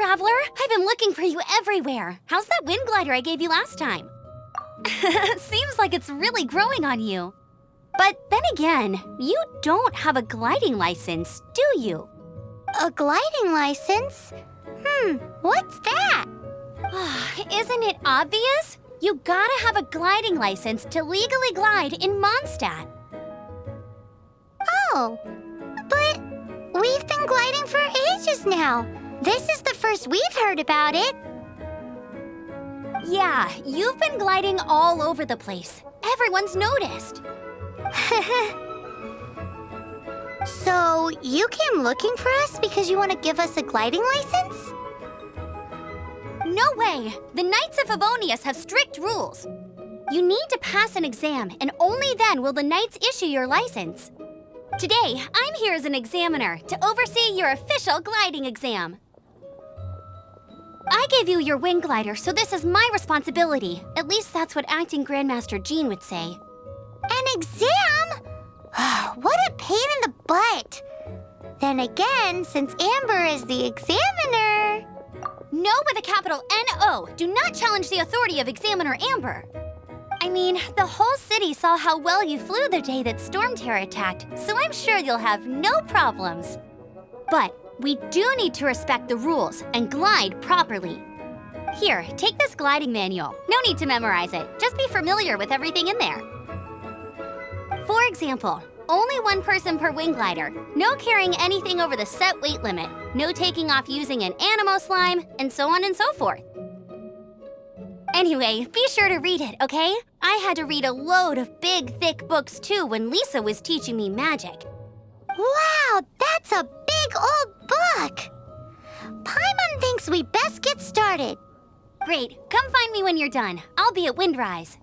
traveler! I've been looking for you everywhere. How's that wind glider I gave you last time? Seems like it's really growing on you. But then again, you don't have a gliding license, do you? A gliding license? What's that? Isn't it obvious? You gotta have a gliding license to legally glide in Mondstadt. Oh, but we've been gliding for ages now. This is the first we've heard about it. Yeah, you've been gliding all over the place. Everyone's noticed. So, you came looking for us because you want to give us a gliding license? No way! The Knights of Favonius have strict rules. You need to pass an exam, and only then will the Knights issue your license. Today, I'm here as an examiner to oversee your official gliding exam. I gave you your wing glider, so this is my responsibility. At least that's what Acting Grandmaster Jean would say. An exam? What a pain in the butt. Then again, since Amber is the examiner... No with a capital N-O. Do not challenge the authority of Examiner Amber. I mean, the whole city saw how well you flew the day that Storm Terror attacked, so I'm sure you'll have no problems. But we do need to respect the rules and glide properly. Here, take this gliding manual. No need to memorize it. Just be familiar with everything in there. For example, only one person per wing glider, no carrying anything over the set weight limit, no taking off using an animo slime, and so on and so forth. Anyway, be sure to read it, okay? I had to read a load of big, thick books too when Lisa was teaching me magic. Wow, that's a big old book! Paimon thinks we best get started. Great, come find me when you're done. I'll be at Windrise.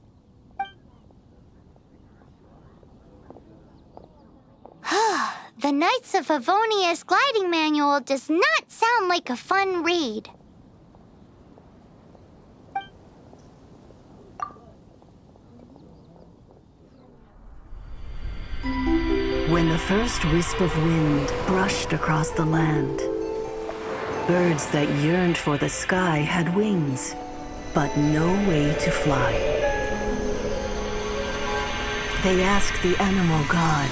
The Knights of Favonius gliding manual does not sound like a fun read. When the first wisp of wind brushed across the land, birds that yearned for the sky had wings, but no way to fly. They asked the animal god,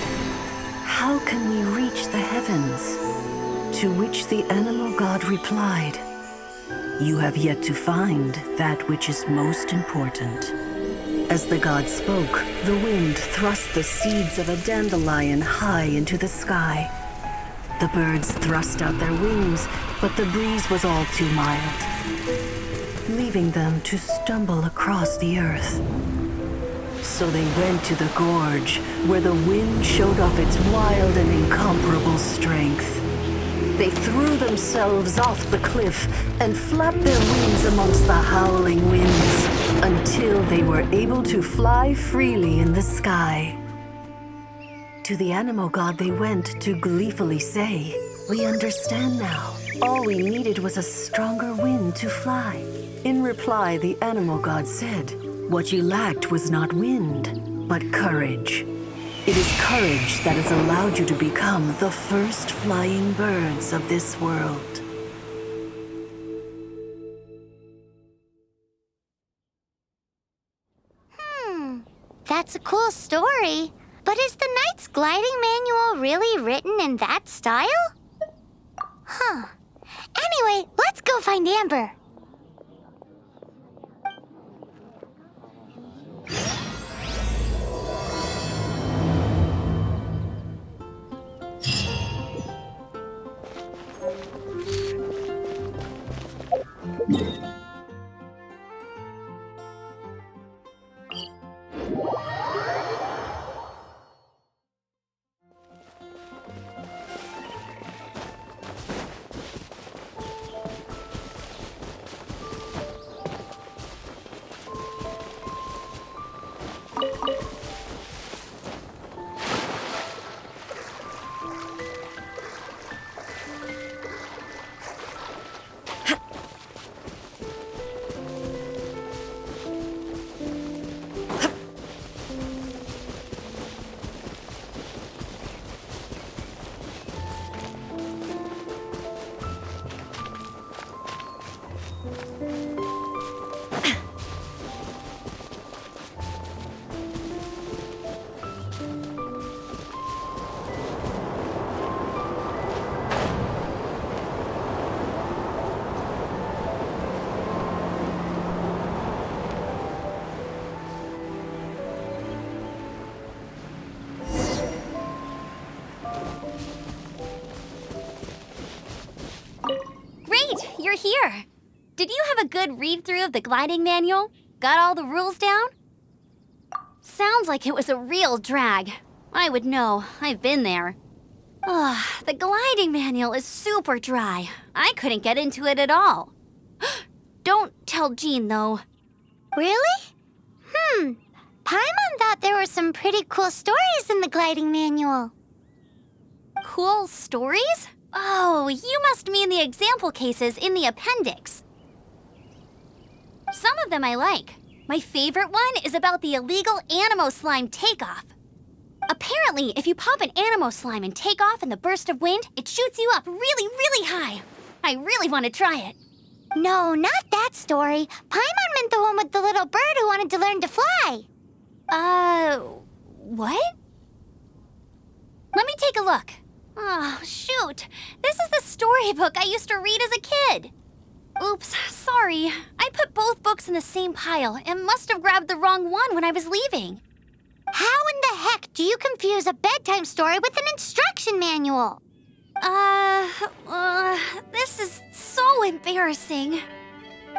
"How can we reach the heavens?" To which the animal god replied, "You have yet to find that which is most important." As the god spoke, the wind thrust the seeds of a dandelion high into the sky. The birds thrust out their wings, but the breeze was all too mild, leaving them to stumble across the earth. So they went to the gorge, where the wind showed off its wild and incomparable strength. They threw themselves off the cliff and flapped their wings amongst the howling winds until they were able to fly freely in the sky. To the animal god they went to gleefully say, "We understand now. All we needed was a stronger wind to fly." In reply, the animal god said, "What you lacked was not wind, but courage. It is courage that has allowed you to become the first flying birds of this world." That's a cool story. But is the Knight's gliding manual really written in that style? Anyway, let's go find Amber. good read-through of the gliding manual? Got all the rules down? Sounds like it was a real drag. I would know. I've been there. Ugh, the gliding manual is super dry. I couldn't get into it at all. Don't tell Jean, though. Really? Paimon thought there were some pretty cool stories in the gliding manual. Cool stories? Oh, you must mean the example cases in the appendix. Some of them I like. My favorite one is about the illegal Animo Slime takeoff. Apparently, if you pop an Animo Slime and take off in the burst of wind, it shoots you up really, really high. I really want to try it. No, not that story. Paimon meant the one with the little bird who wanted to learn to fly. What? Let me take a look. Oh, shoot. This is the storybook I used to read as a kid. Oops, sorry. I put both books in the same pile and must have grabbed the wrong one when I was leaving. How in the heck do you confuse a bedtime story with an instruction manual? This is so embarrassing.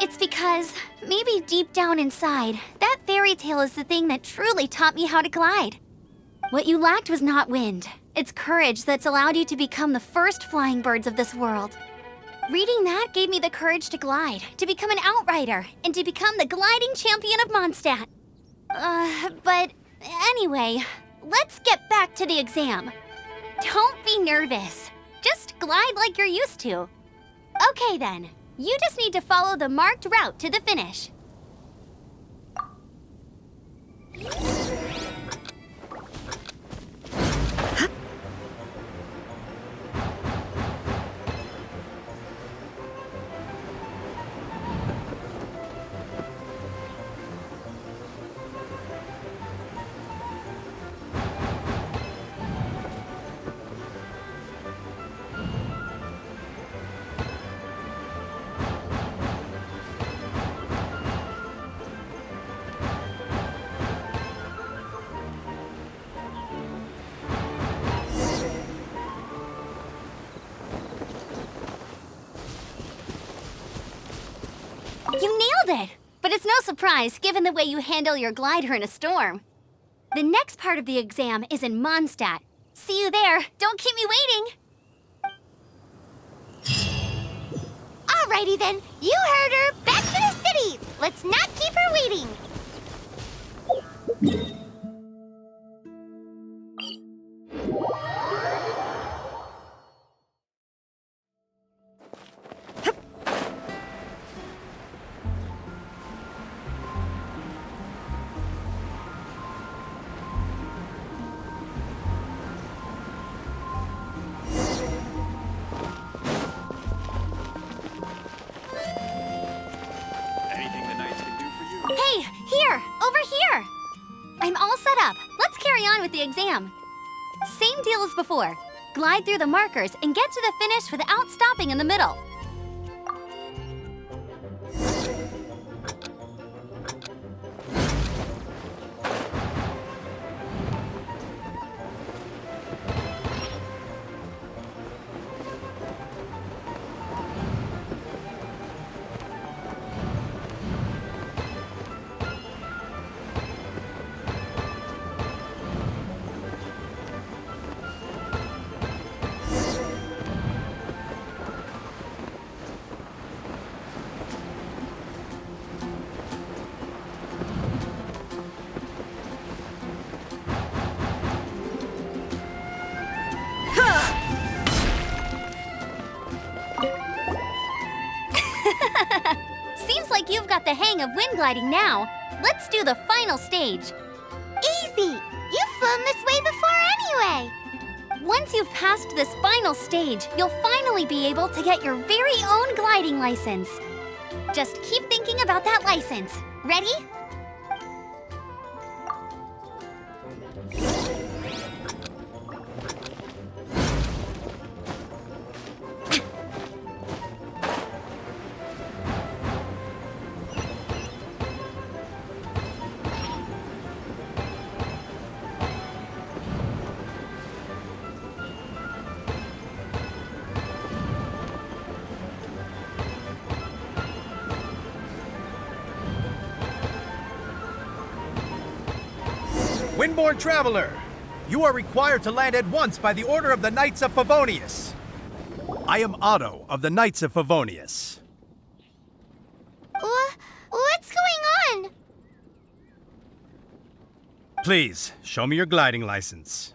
It's because, maybe deep down inside, that fairy tale is the thing that truly taught me how to glide. What you lacked was not wind. It's courage that's allowed you to become the first flying birds of this world. Reading that gave me the courage to glide, to become an outrider, and to become the gliding champion of Mondstadt. But anyway, let's get back to the exam. Don't be nervous. Just glide like you're used to. Okay then, you just need to follow the marked route to the finish. You nailed it! But it's no surprise, given the way you handle your glider in a storm. The next part of the exam is in Mondstadt. See you there. Don't keep me waiting. Alrighty then, you heard her. Back to the city. Let's not keep her waiting. Hey, here! Over here! I'm all set up. Let's carry on with the exam. Same deal as before. Glide through the markers and get to the finish without stopping in the middle. Seems like you've got the hang of wind gliding now. Let's do the final stage. Easy! You've flown this way before anyway. Once you've passed this final stage, you'll finally be able to get your very own gliding license. Just keep thinking about that license. Ready? Windborne Traveler, you are required to land at once by the order of the Knights of Favonius. I am Otto of the Knights of Favonius. What's going on? Please, show me your gliding license.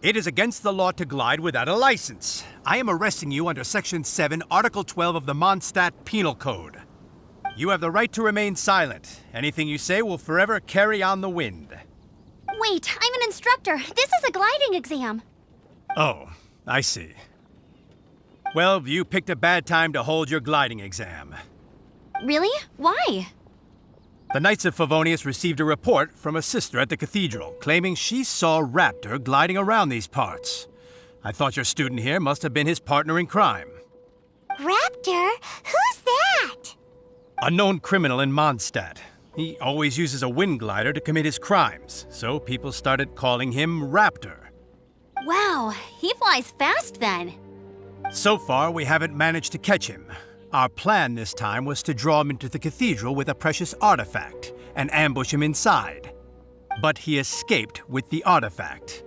It is against the law to glide without a license. I am arresting you under Section 7, Article 12 of the Mondstadt Penal Code. You have the right to remain silent. Anything you say will forever carry on the wind. Wait, I'm an instructor. This is a gliding exam. Oh, I see. Well, you picked a bad time to hold your gliding exam. Really? Why? The Knights of Favonius received a report from a sister at the cathedral claiming she saw Raptor gliding around these parts. I thought your student here must have been his partner in crime. Raptor? Who's that? A known criminal in Mondstadt. He always uses a wind glider to commit his crimes, so people started calling him Raptor. Wow, he flies fast then. So far, we haven't managed to catch him. Our plan this time was to draw him into the cathedral with a precious artifact and ambush him inside. But he escaped with the artifact.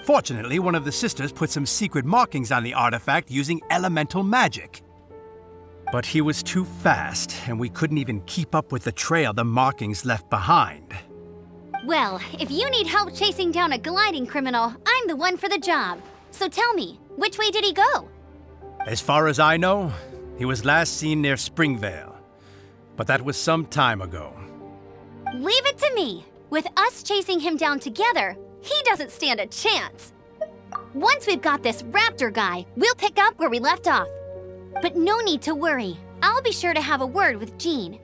Fortunately, one of the sisters put some secret markings on the artifact using elemental magic. But he was too fast, and we couldn't even keep up with the trail the markings left behind. Well, if you need help chasing down a gliding criminal, I'm the one for the job. So tell me, which way did he go? As far as I know, he was last seen near Springvale. But that was some time ago. Leave it to me. With us chasing him down together, he doesn't stand a chance. Once we've got this Raptor guy, we'll pick up where we left off. But no need to worry. I'll be sure to have a word with Jean.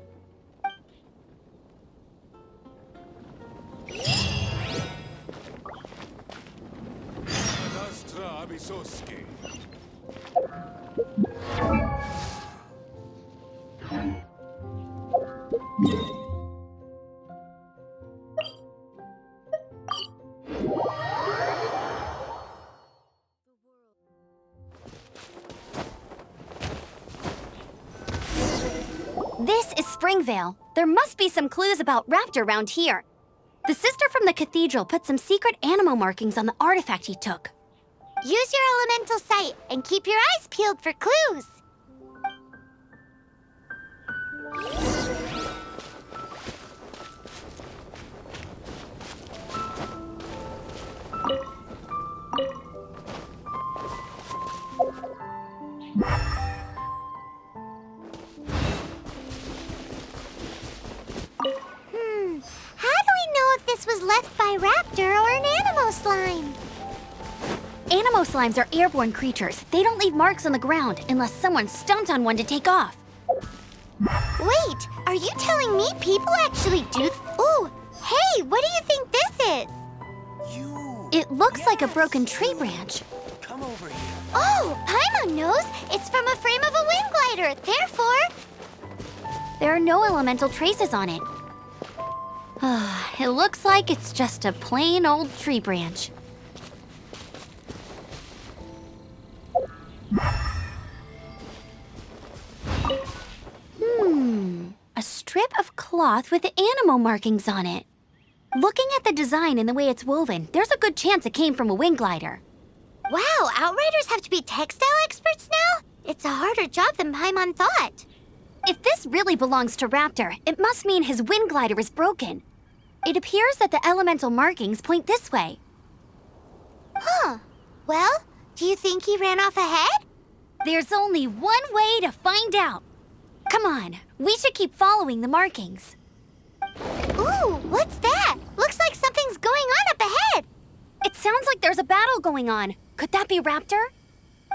This is Springvale. There must be some clues about Raptor around here. The sister from the cathedral put some secret animal markings on the artifact he took. Use your elemental sight and keep your eyes peeled for clues. How do we know if this was left by Raptor or an animal slime? Animal slimes are airborne creatures. They don't leave marks on the ground unless someone stomped on one to take off. Wait, are you telling me people actually do? Ooh, hey, what do you think this is? It looks like a broken tree branch. Come over here. Oh, Paimon knows. It's from a frame of a wind glider. Therefore, There are no elemental traces on it. It looks like it's just a plain old tree branch. A strip of cloth with animal markings on it. Looking at the design and the way it's woven, there's a good chance it came from a wind glider. wow, Outriders have to be textile experts now? It's a harder job than Paimon thought. If this really belongs to Raptor, it must mean his wind glider is broken. It appears that the elemental markings point this way. Huh. Well, do you think he ran off ahead? There's only one way to find out. Come on, we should keep following the markings. Ooh, what's that? Looks like something's going on up ahead. It sounds like there's a battle going on. Could that be Raptor?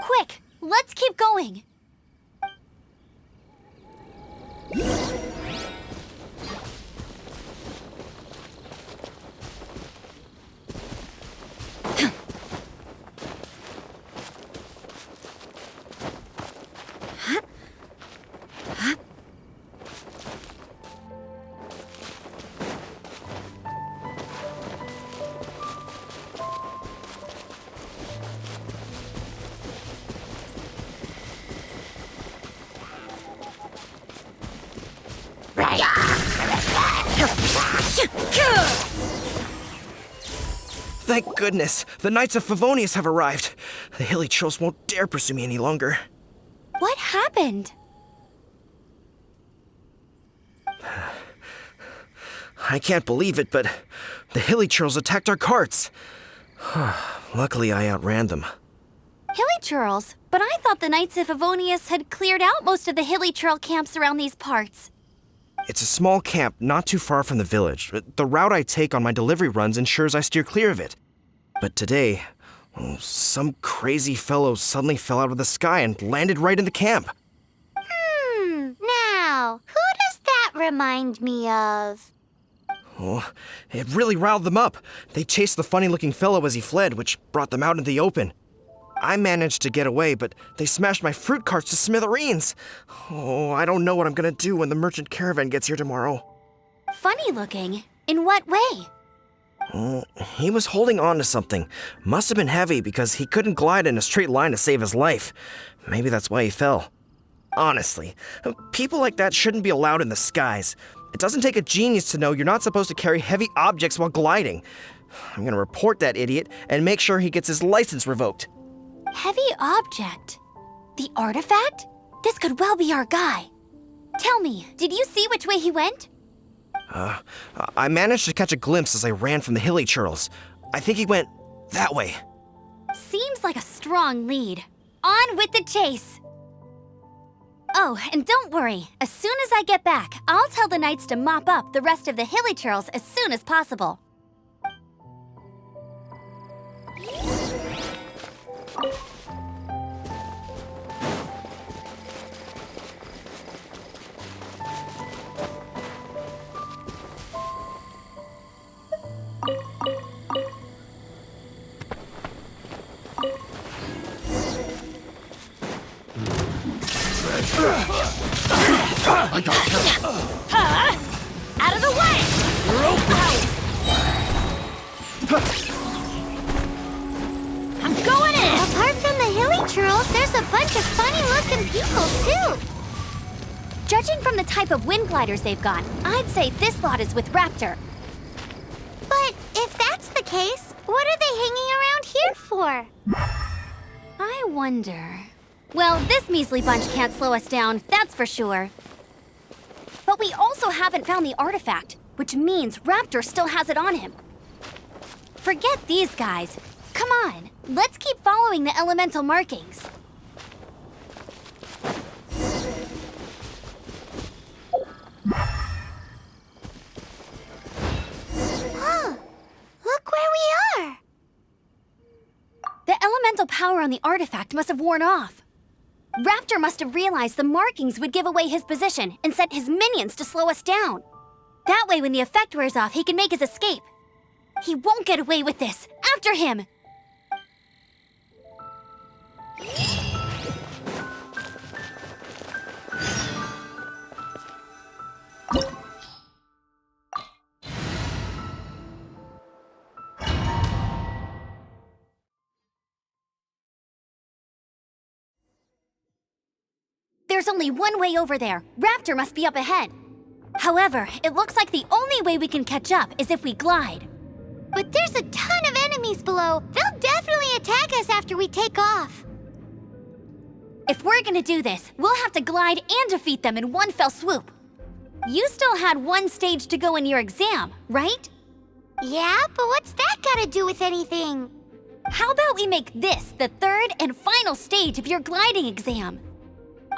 Quick, let's keep going. Thank goodness, the Knights of Favonius have arrived. The hilly trolls won't dare pursue me any longer. What happened? I can't believe it, but the hilly trolls attacked our carts. Luckily, I outran them. Hilly churls? But I thought the Knights of Favonius had cleared out most of the hilly churl camps around these parts. It's a small camp not too far from the village. The route I take on my delivery runs ensures I steer clear of it. But today, some crazy fellow suddenly fell out of the sky and landed right in the camp. Now, who does that remind me of? Oh, it really riled them up. They chased the funny-looking fellow as he fled, which brought them out in the open. I managed to get away, but they smashed my fruit carts to smithereens. Oh, I don't know what I'm gonna do when the merchant caravan gets here tomorrow. Funny looking? In what way? He was holding on to something. Must have been heavy because he couldn't glide in a straight line to save his life. Maybe that's why he fell. Honestly, people like that shouldn't be allowed in the skies. It doesn't take a genius to know you're not supposed to carry heavy objects while gliding. I'm gonna report that idiot and make sure he gets his license revoked. Heavy object? The artifact? This could well be our guy. Tell me, did you see which way he went? I managed to catch a glimpse as I ran from the hilly churls. I think he went that way. Seems like a strong lead. On with the chase! Oh, and don't worry. As soon as I get back, I'll tell the knights to mop up the rest of the hilly churls as soon as possible. Out of the way! I'm going in! Apart from the hilly churls, there's a bunch of funny-looking people, too. Judging from the type of wind gliders they've got, I'd say this lot is with Raptor. But if that's the case, what are they hanging around here for? I wonder... Well, this measly bunch can't slow us down, that's for sure. But we also haven't found the artifact, which means Raptor still has it on him. Forget these guys. Come on, let's keep following the elemental markings. Huh, look where we are. The elemental power on the artifact must have worn off. Raptor must have realized the markings would give away his position and sent his minions to slow us down. That way, when the effect wears off, he can make his escape. He won't get away with this. After him! There's only one way over there. Raptor must be up ahead. However, it looks like the only way we can catch up is if we glide. But there's a ton of enemies below. They'll definitely attack us after we take off. If we're gonna do this, we'll have to glide and defeat them in one fell swoop. You still had one stage to go in your exam, right? Yeah, but what's that got to do with anything? How about we make this the third and final stage of your gliding exam?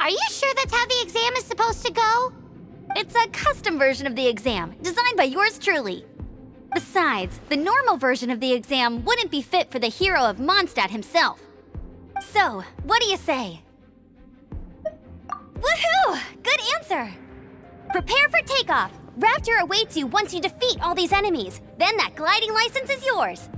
Are you sure that's how the exam is supposed to go? It's a custom version of the exam, designed by yours truly. Besides, the normal version of the exam wouldn't be fit for the hero of Mondstadt himself. So, what do you say? Woohoo! Good answer! Prepare for takeoff. Raptor awaits you once you defeat all these enemies. Then that gliding license is yours.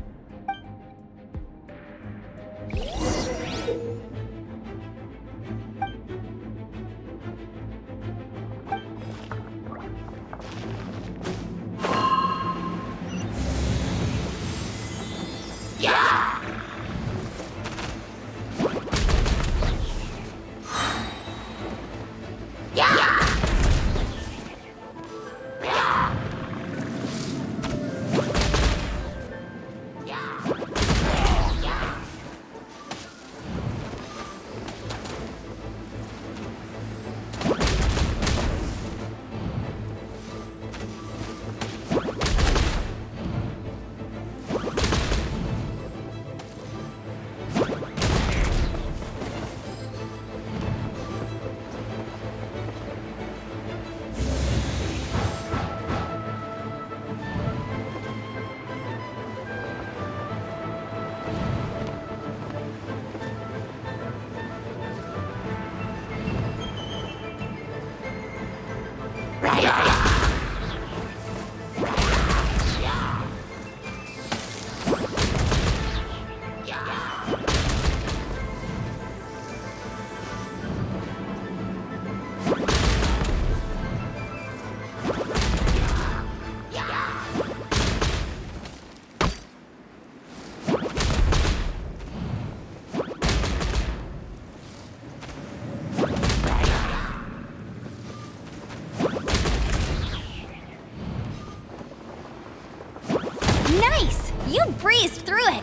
Nice! You breezed through it!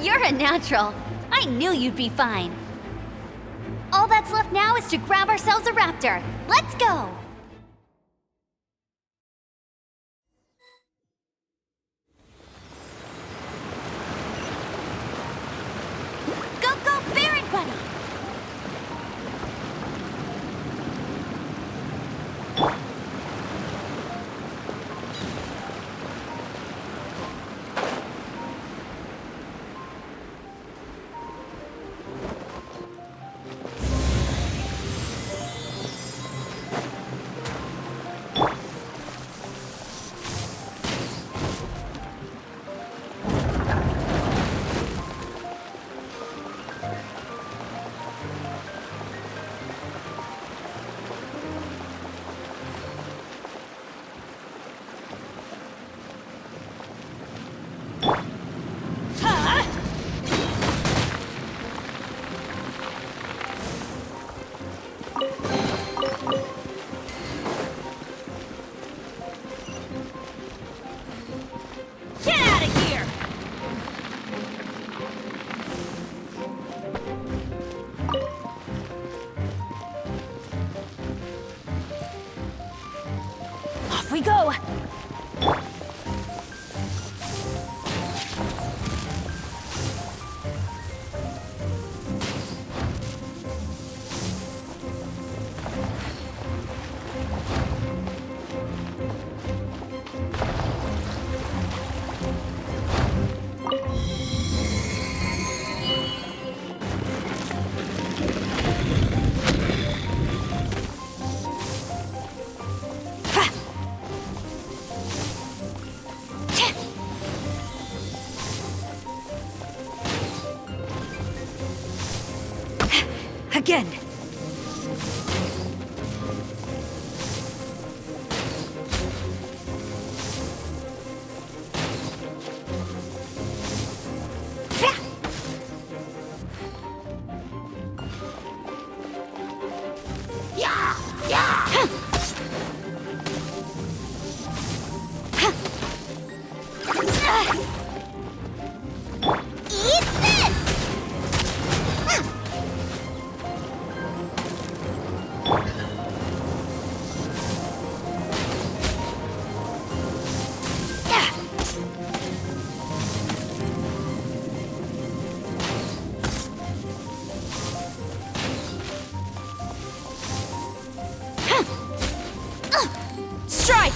You're a natural. I knew you'd be fine. All that's left now is to grab ourselves a raptor. Let's go! Go, go, Baron Bunny! We go! Again! Strike!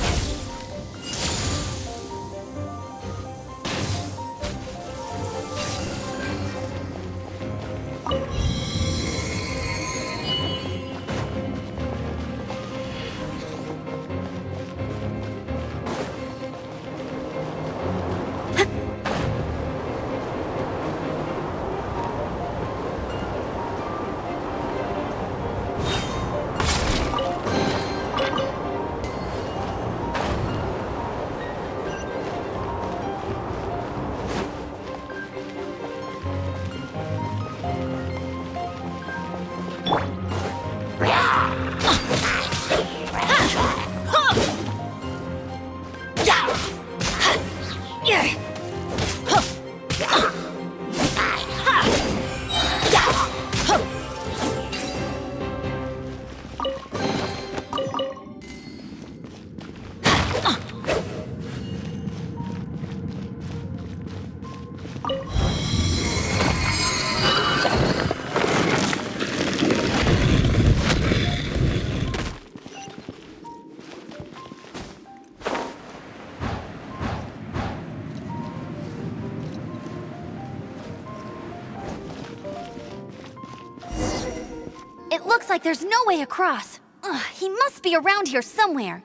It looks like there's no way across. Ugh, he must be around here somewhere.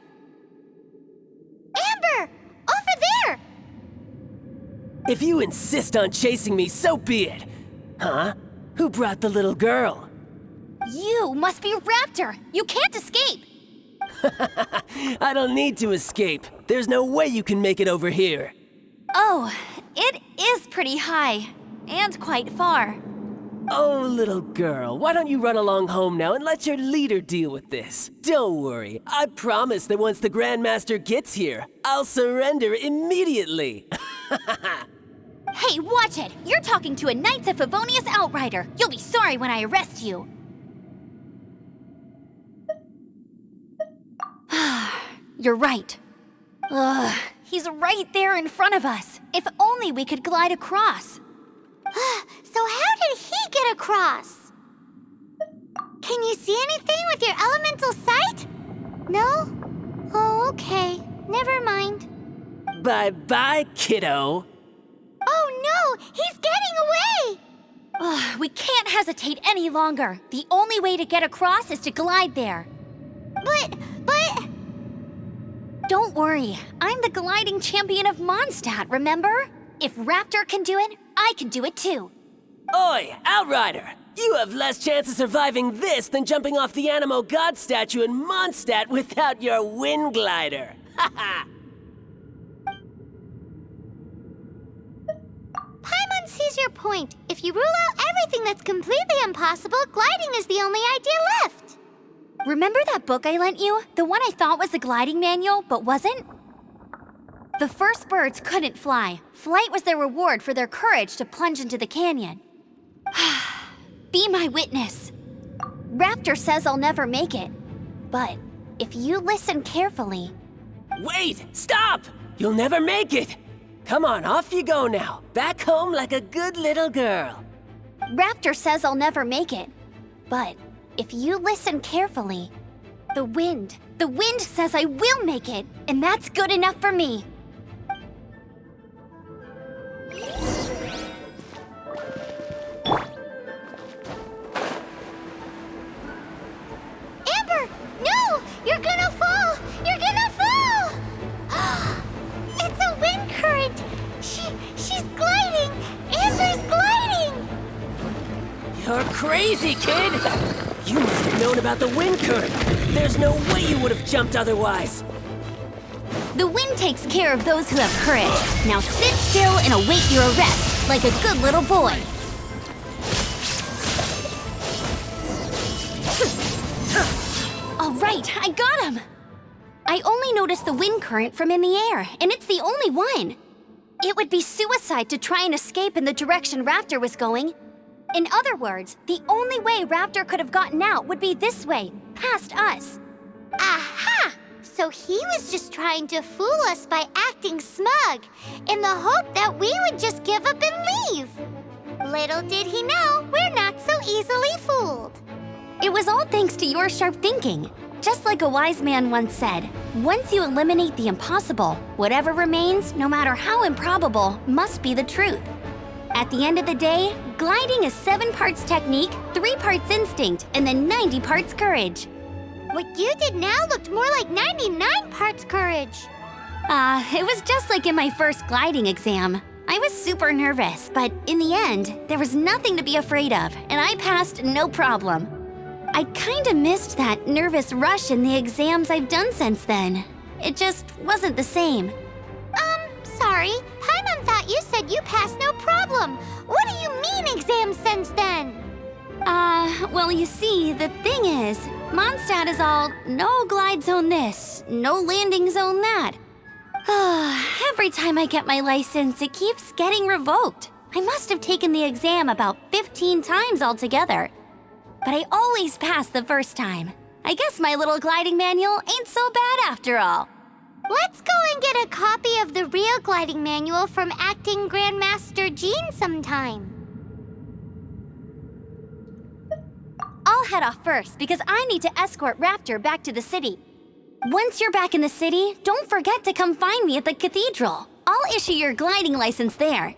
Amber! Over there! If you insist on chasing me, so be it. Huh? Who brought the little girl? You must be Raptor. You can't escape. I don't need to escape. There's no way you can make it over here. Oh, it is pretty high. And quite far. Oh, little girl, why don't you run along home now and let your leader deal with this? Don't worry, I promise that once the Grandmaster gets here, I'll surrender immediately. Hey, watch it! You're talking to a Knights of Favonius Outrider. You'll be sorry when I arrest you. You're right. Ugh, he's right there in front of us. If only we could glide across. So how did he get across? Can you see anything with your elemental sight? No? Oh, okay. Never mind. Bye-bye, kiddo. Oh no! He's getting away! Ugh, we can't hesitate any longer. The only way to get across is to glide there. But... Don't worry, I'm the gliding champion of Mondstadt, remember? If Raptor can do it, I can do it too. Oi, Outrider! You have less chance of surviving this than jumping off the Animo God statue in Mondstadt without your wind glider. Haha! Paimon sees your point. If you rule out everything that's completely impossible, gliding is the only idea left. Remember that book I lent you? The one I thought was the gliding manual, but wasn't? The first birds couldn't fly. Flight was their reward for their courage to plunge into the canyon. Be my witness. Raptor says I'll never make it. But if you listen carefully... Wait! Stop! You'll never make it! Come on, off you go now. Back home like a good little girl. Raptor says I'll never make it. But if you listen carefully, the wind says I will make it, and that's good enough for me. Amber! No! You're gonna fall! You're gonna fall! It's a wind current! She's gliding! Amber's gliding! You're crazy, kid! You must have known about the wind current. There's no way you would have jumped otherwise. The wind takes care of those who have courage. Now sit still and await your arrest, like a good little boy. All right, I got him! I only noticed the wind current from in the air, and it's the only one. It would be suicide to try and escape in the direction Raptor was going. In other words, the only way Raptor could have gotten out would be this way, past us. Aha! So he was just trying to fool us by acting smug, in the hope that we would just give up and leave. Little did he know, we're not so easily fooled. It was all thanks to your sharp thinking. Just like a wise man once said, once you eliminate the impossible, whatever remains, no matter how improbable, must be the truth. At the end of the day, gliding is 7 parts technique, 3 parts instinct, and then 90 parts courage. What you did now looked more like 99 parts courage. It was just like in my first gliding exam. I was super nervous, but in the end, there was nothing to be afraid of, and I passed no problem. I kinda missed that nervous rush in the exams I've done since then. It just wasn't the same. Sorry. Paimon thought you said you passed no problem. What do you mean exams since then? Well, you see, the thing is, Mondstadt is all no glide zone this, no landing zone that. Every time I get my license, it keeps getting revoked. I must have taken the exam about 15 times altogether. But I always pass the first time. I guess my little gliding manual ain't so bad after all. Let's go and get a copy of the real gliding manual from Acting Grandmaster Jean sometime. I'll head off first because I need to escort Raptor back to the city. Once you're back in the city, don't forget to come find me at the cathedral. I'll issue your gliding license there.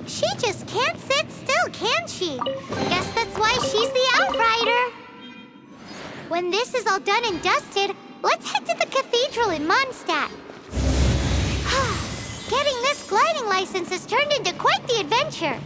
She just can't sit still, can she? Guess that's why she's the Outrider. When this is all done and dusted, let's head to the cathedral in Mondstadt. Getting this gliding license has turned into quite the adventure.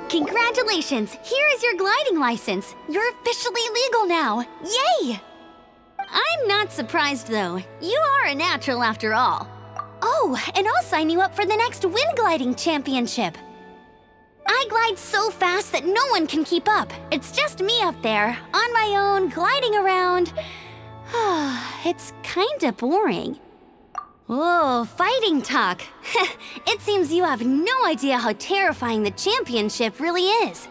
Congratulations! Here is your gliding license. You're officially legal now. Yay! I'm not surprised, though. You are a natural after all. Oh, and I'll sign you up for the next wind gliding championship. I glide so fast that no one can keep up. It's just me up there, on my own, gliding around. It's kinda boring. Oh, fighting talk. It seems you have no idea how terrifying the championship really is.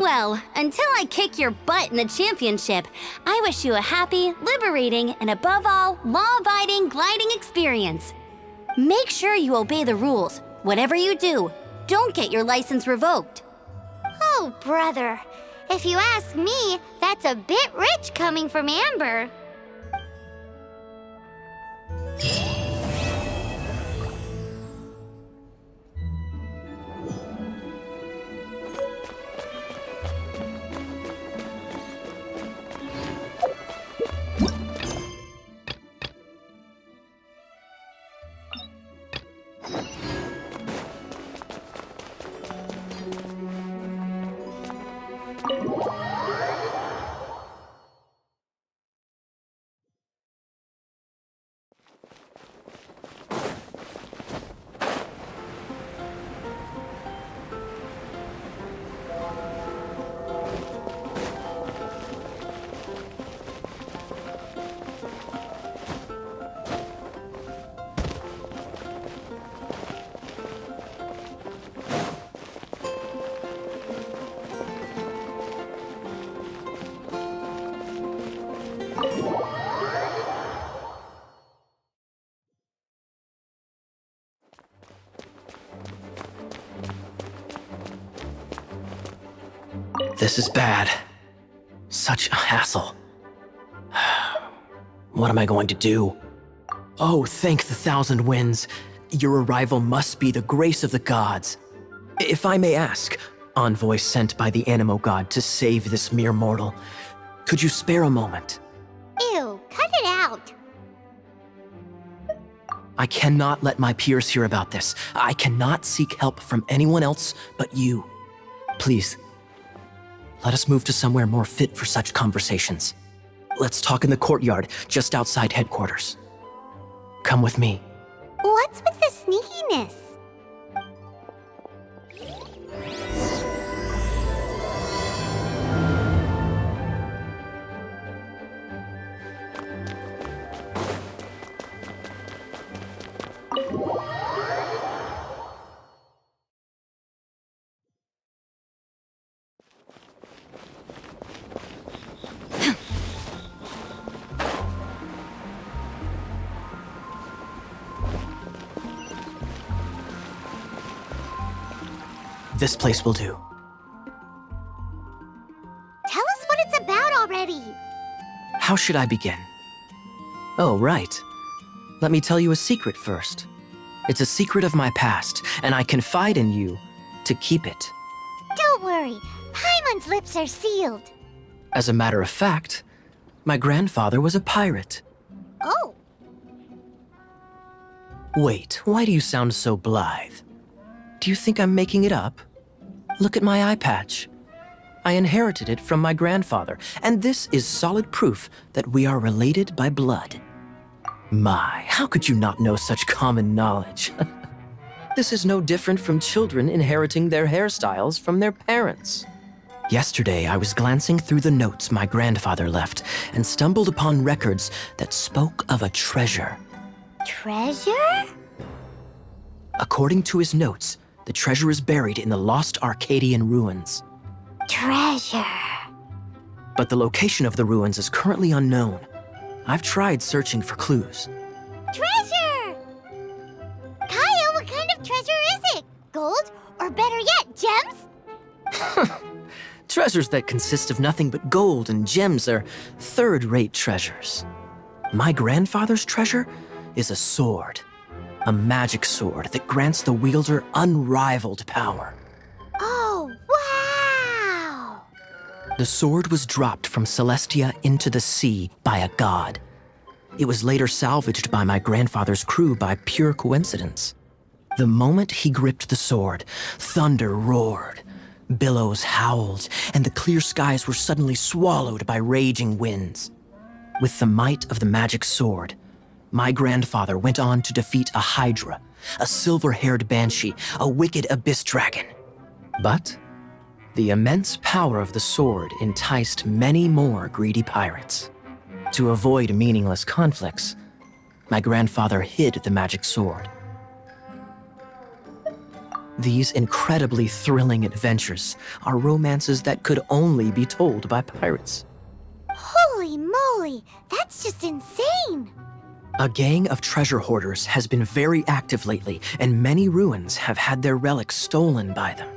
Well, until I kick your butt in the championship, I wish you a happy, liberating, and above all, law-abiding gliding experience. Make sure you obey the rules. Whatever you do, don't get your license revoked. Oh, brother. If you ask me, that's a bit rich coming from Amber. This is bad. Such a hassle. What am I going to do? Oh, thank the thousand winds. Your arrival must be the grace of the gods. If I may ask, envoy sent by the Animo God to save this mere mortal, could you spare a moment? Ew, cut it out. I cannot let my peers hear about this. I cannot seek help from anyone else but you. Please, let us move to somewhere more fit for such conversations. Let's talk in the courtyard, just outside headquarters. Come with me. What's with the sneakiness? This place will do. Tell us what it's about already. How should I begin? Oh, right. Let me tell you a secret first. It's a secret of my past, and I confide in you to keep it. Don't worry, Paimon's lips are sealed. As a matter of fact, my grandfather was a pirate. Oh, Wait, why do you sound so blithe? Do you think I'm making it up? Look at my eye patch. I inherited it from my grandfather, and this is solid proof that we are related by blood. My, how could you not know such common knowledge? This is no different from children inheriting their hairstyles from their parents. Yesterday, I was glancing through the notes my grandfather left and stumbled upon records that spoke of a treasure. treasure? According to his notes, The treasure is buried in the lost Arcadian ruins. Treasure. But the location of the ruins is currently unknown. I've tried searching for clues. Treasure! Kaeya, what kind of treasure is it? Gold? Or better yet, gems? Treasures that consist of nothing but gold and gems are third-rate treasures. My grandfather's treasure is a sword. A magic sword that grants the wielder unrivaled power. Oh, wow! The sword was dropped from Celestia into the sea by a god. It was later salvaged by my grandfather's crew by pure coincidence. The moment he gripped the sword, thunder roared, billows howled, and the clear skies were suddenly swallowed by raging winds. With the might of the magic sword, my grandfather went on to defeat a hydra, a silver-haired banshee, a wicked abyss dragon. But the immense power of the sword enticed many more greedy pirates. To avoid meaningless conflicts, my grandfather hid the magic sword. These incredibly thrilling adventures are romances that could only be told by pirates. Holy moly, that's just insane! A gang of treasure hoarders has been very active lately, and many ruins have had their relics stolen by them.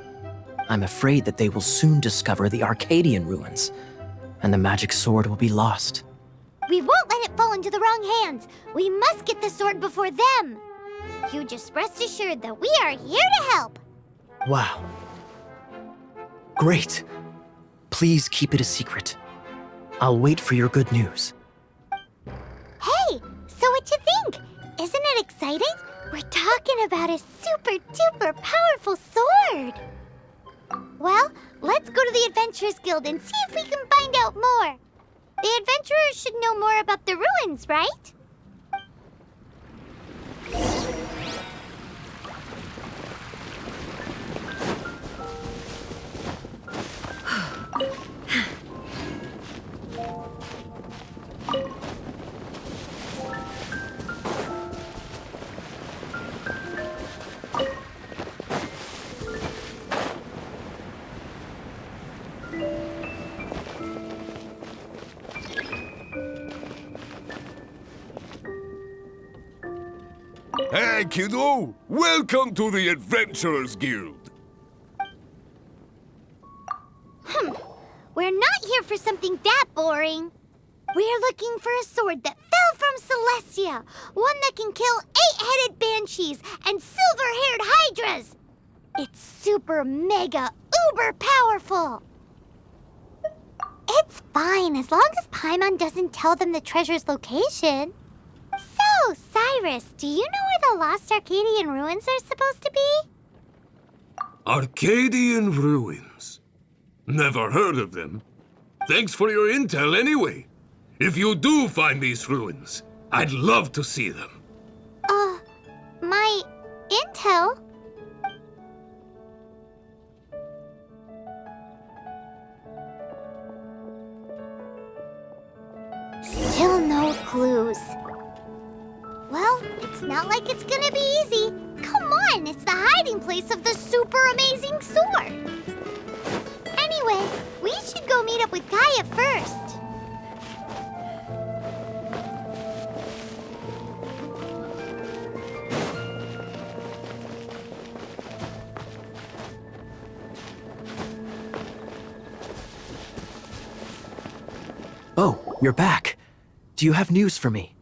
I'm afraid that they will soon discover the Arcadian ruins, and the magic sword will be lost. We won't let it fall into the wrong hands. We must get the sword before them. You just rest assured that we are here to help. Wow. Great. Please keep it a secret. I'll wait for your good news. Hey, so what you think? Isn't it exciting? We're talking about a super duper powerful sword. Well, let's go to the Adventurers Guild and see if we can find out more. The adventurers should know more about the ruins, right? Hey, kiddo! Welcome to the Adventurers Guild! We're not here for something that boring. We're looking for a sword that fell from Celestia. One that can kill 8-headed banshees and silver-haired hydras. It's super mega uber powerful. It's fine as long as Paimon doesn't tell them the treasure's location. So, Cyrus, do you know where the lost Arcadian ruins are supposed to be? Arcadian ruins? Never heard of them. Thanks for your intel anyway. If you do find these ruins, I'd love to see them. My intel? Still no clues. Well, it's not like it's gonna be easy. Come on, it's the hiding place of the super amazing sword. Anyway, we should go meet up with Kaeya first. Oh, you're back. Do you have news for me?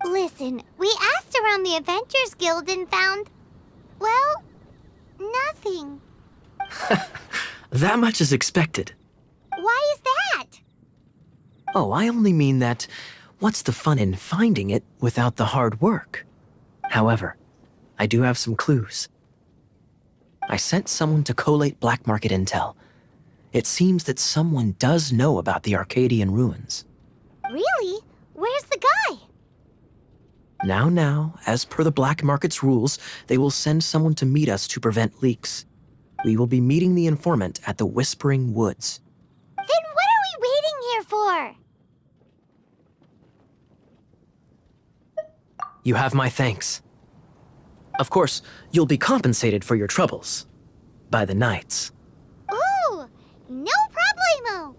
Listen, we asked around the Adventurers Guild and found, well, nothing. That much is expected. Why is that? Oh, I only mean that what's the fun in finding it without the hard work? However, I do have some clues. I sent someone to collate black market intel. It seems that someone does know about the Arcadian ruins. Really? Where's the guy? Now, as per the black market's rules, they will send someone to meet us to prevent leaks. We will be meeting the informant at the Whispering Woods. Then what are we waiting here for? You have my thanks. Of course, you'll be compensated for your troubles. By the knights. Ooh, no problemo.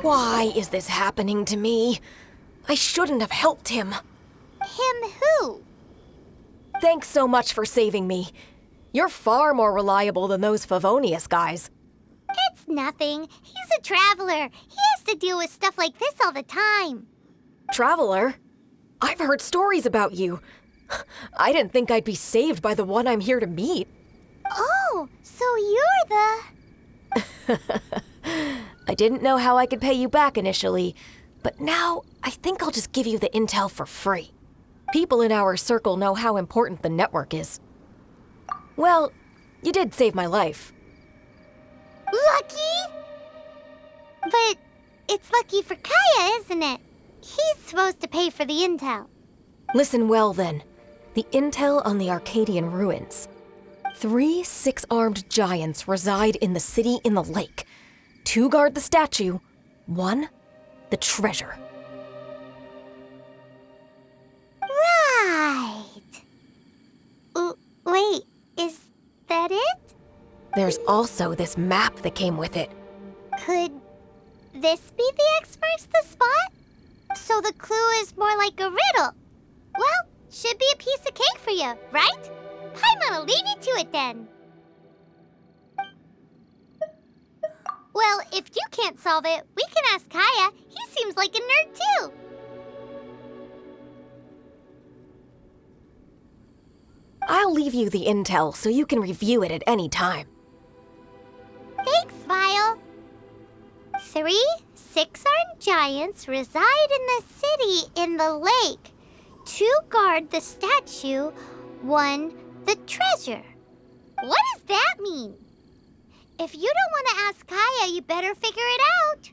Why is this happening to me? I shouldn't have helped him. Him who? Thanks so much for saving me. You're far more reliable than those Favonius guys. It's nothing. He's a traveler. He has to deal with stuff like this all the time. Traveler? I've heard stories about you. I didn't think I'd be saved by the one I'm here to meet. Oh, so you're the... I didn't know how I could pay you back initially, but now I think I'll just give you the intel for free. People in our circle know how important the network is. Well, you did save my life. Lucky? But it's lucky for Kaeya, isn't it? He's supposed to pay for the intel. Listen well then. The intel on the Arcadian ruins. 3 6-armed giants reside in the city in the lake. 2 guard the statue, 1 the treasure. Right. Wait, is that it? There's also this map that came with it. Could this be the X marks the spot? So the clue is more like a riddle. Well, should be a piece of cake for you, right? I'm gonna leave you to it then. Well, if you can't solve it, we can ask Kaeya. He seems like a nerd too. I'll leave you the intel so you can review it at any time. Thanks, Vile. 3 6-armed giants reside in the city in the lake. 2 guard the statue, 1 the treasure. What does that mean? If you don't want to ask Kaeya, you better figure it out.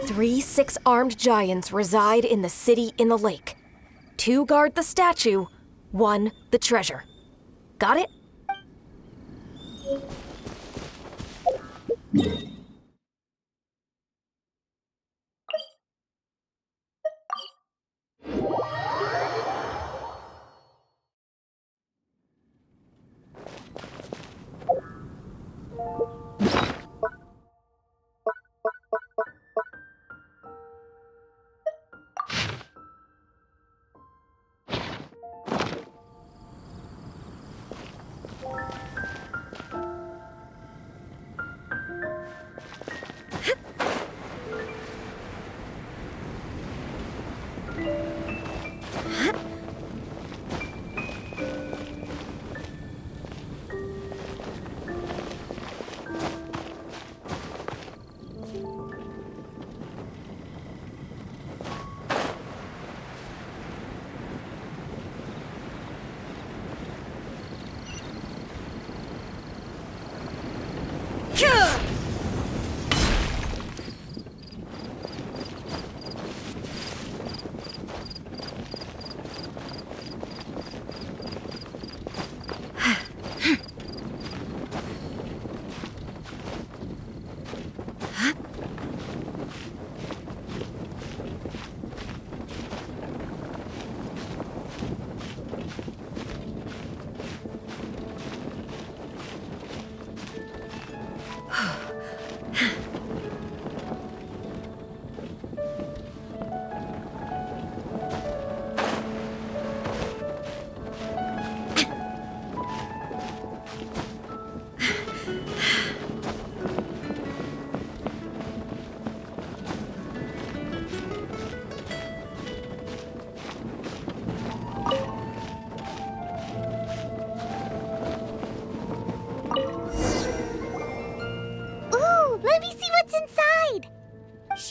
Three 6-armed giants reside in the city in the lake. 2 guard the statue, 1 the treasure. Got it?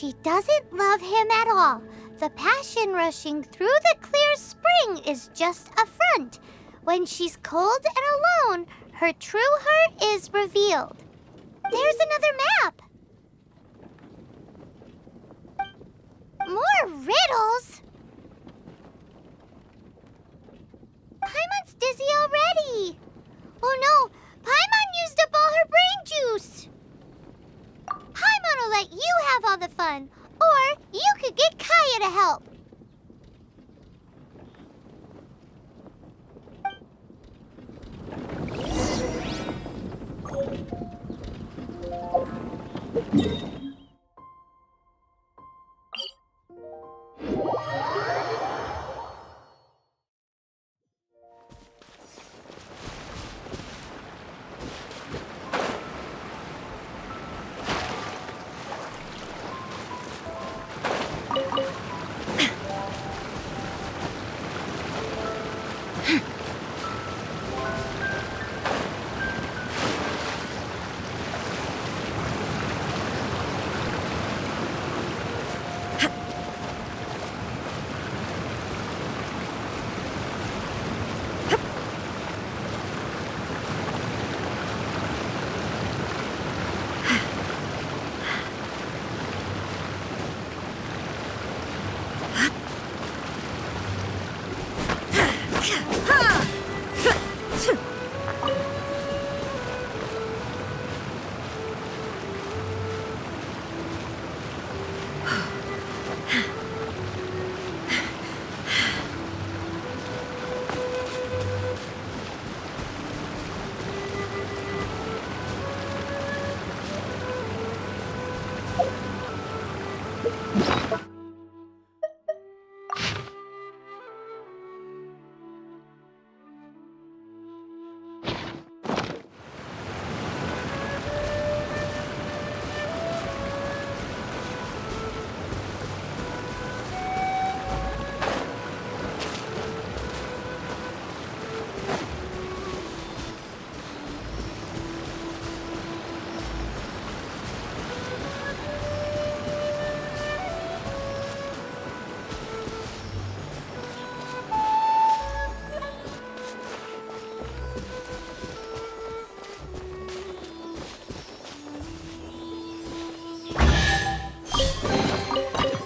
She doesn't love him at all. The passion rushing through the clear spring is just a front. When she's cold and alone, her true heart is revealed. There's another map. More riddles? Paimon's dizzy already. Oh no, Paimon used up all her brain juice. Paimon will let you have all the fun, or you could get Kaeya to help.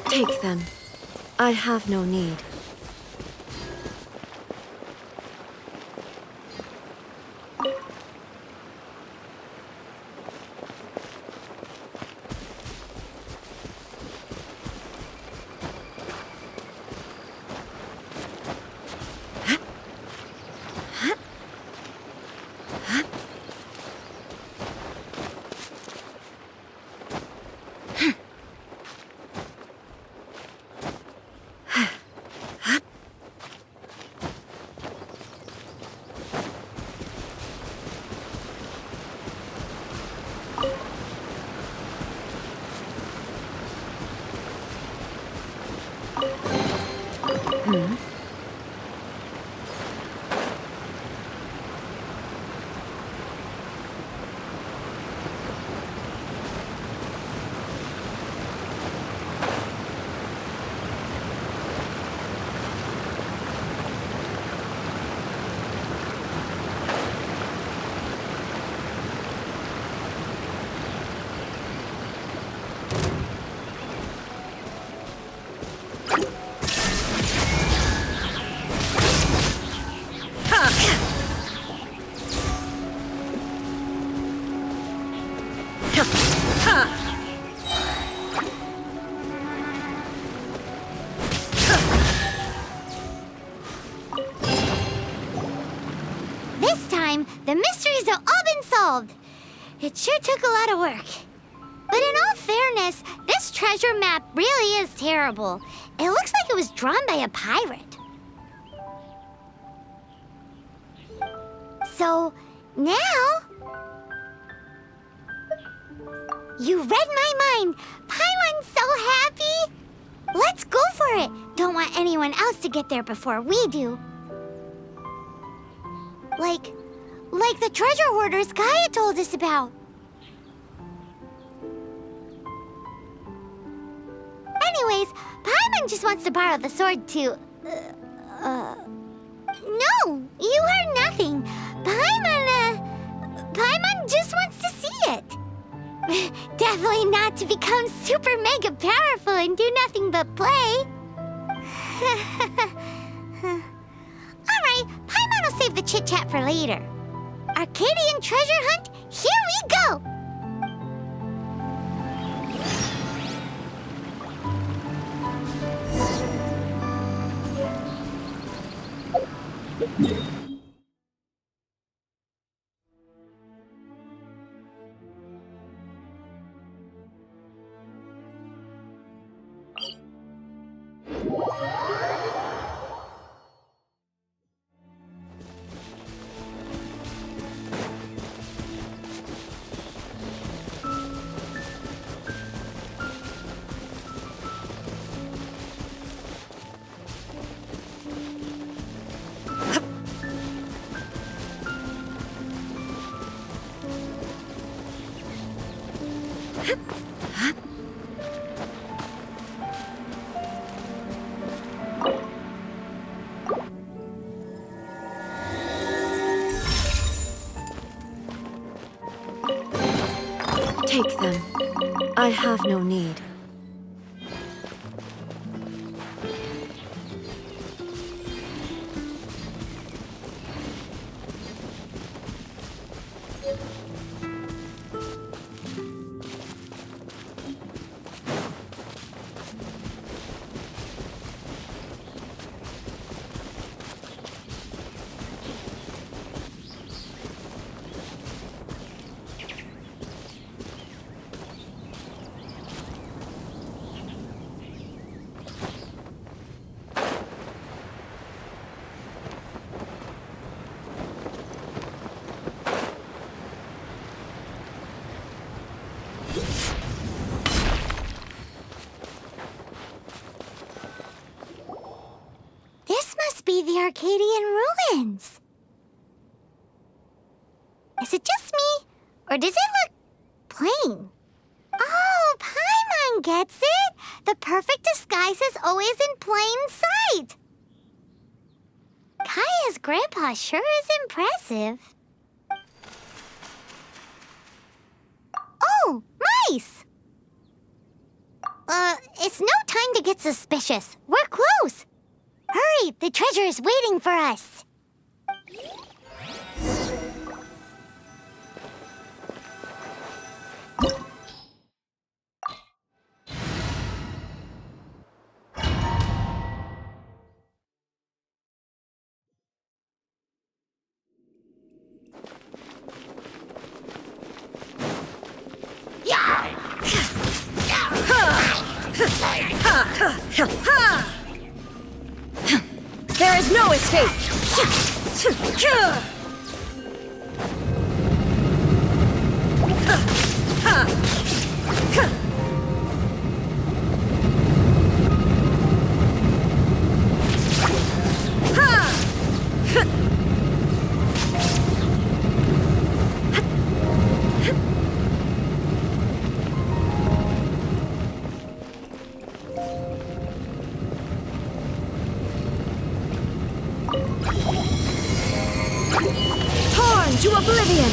Take them. I have no need. The mysteries have all been solved. It sure took a lot of work. But in all fairness, this treasure map really is terrible. It looks like it was drawn by a pirate. So, now... You read my mind! Paimon's so happy! Let's go for it! Don't want anyone else to get there before we do. Like the treasure hoarders Kaeya told us about. Paimon just wants to borrow the sword to... No, you heard nothing. Paimon just wants to see it. Definitely not to become super mega powerful and do nothing but play. Alright, Paimon will save the chit-chat for later. Arcadian treasure hunt, here we go! Take them. I have no need. The Arcadian ruins. Is it just me, or does it look plain? Oh, Paimon gets it! The perfect disguise is always in plain sight! Kaeya's grandpa sure is impressive. Oh, mice! It's no time to get suspicious. We're close! Hurry! The treasure is waiting for us! There is no escape! To oblivion!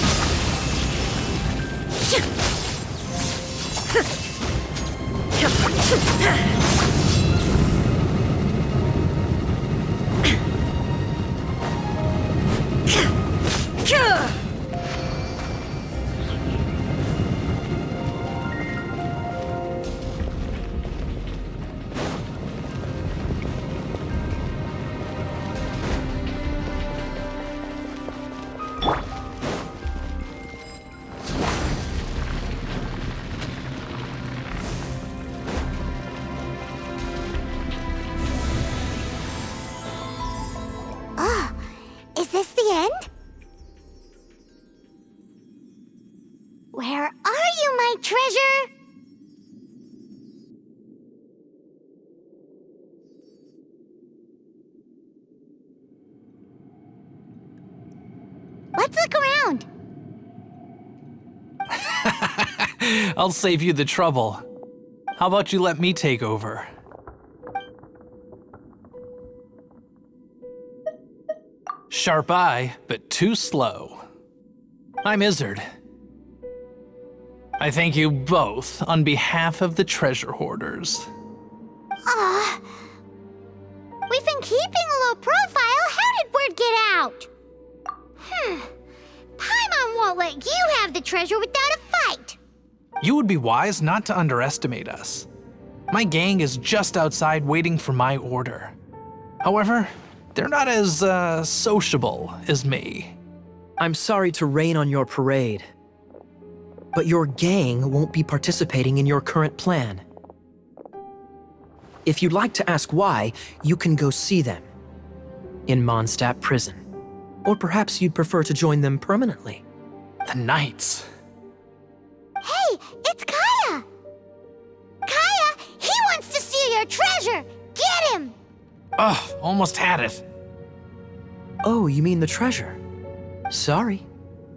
Is this the end? Where are you, my treasure? Let's look around. I'll save you the trouble. How about you let me take over? sharp eye, but too slow. I'm Izzard. I thank you both on behalf of the treasure hoarders. We've been keeping a low profile. How did word get out? Paimon won't let you have the treasure without a fight. You would be wise not to underestimate us. My gang is just outside waiting for my order. However, they're not as, sociable as me. I'm sorry to rain on your parade, but your gang won't be participating in your current plan. If you'd like to ask why, you can go see them in Mondstadt Prison. Or perhaps you'd prefer to join them permanently. The Knights. Hey, it's Kaeya! Kaeya, he wants to steal your treasure! Get him! Ugh, almost had it. Oh, you mean the treasure? Sorry,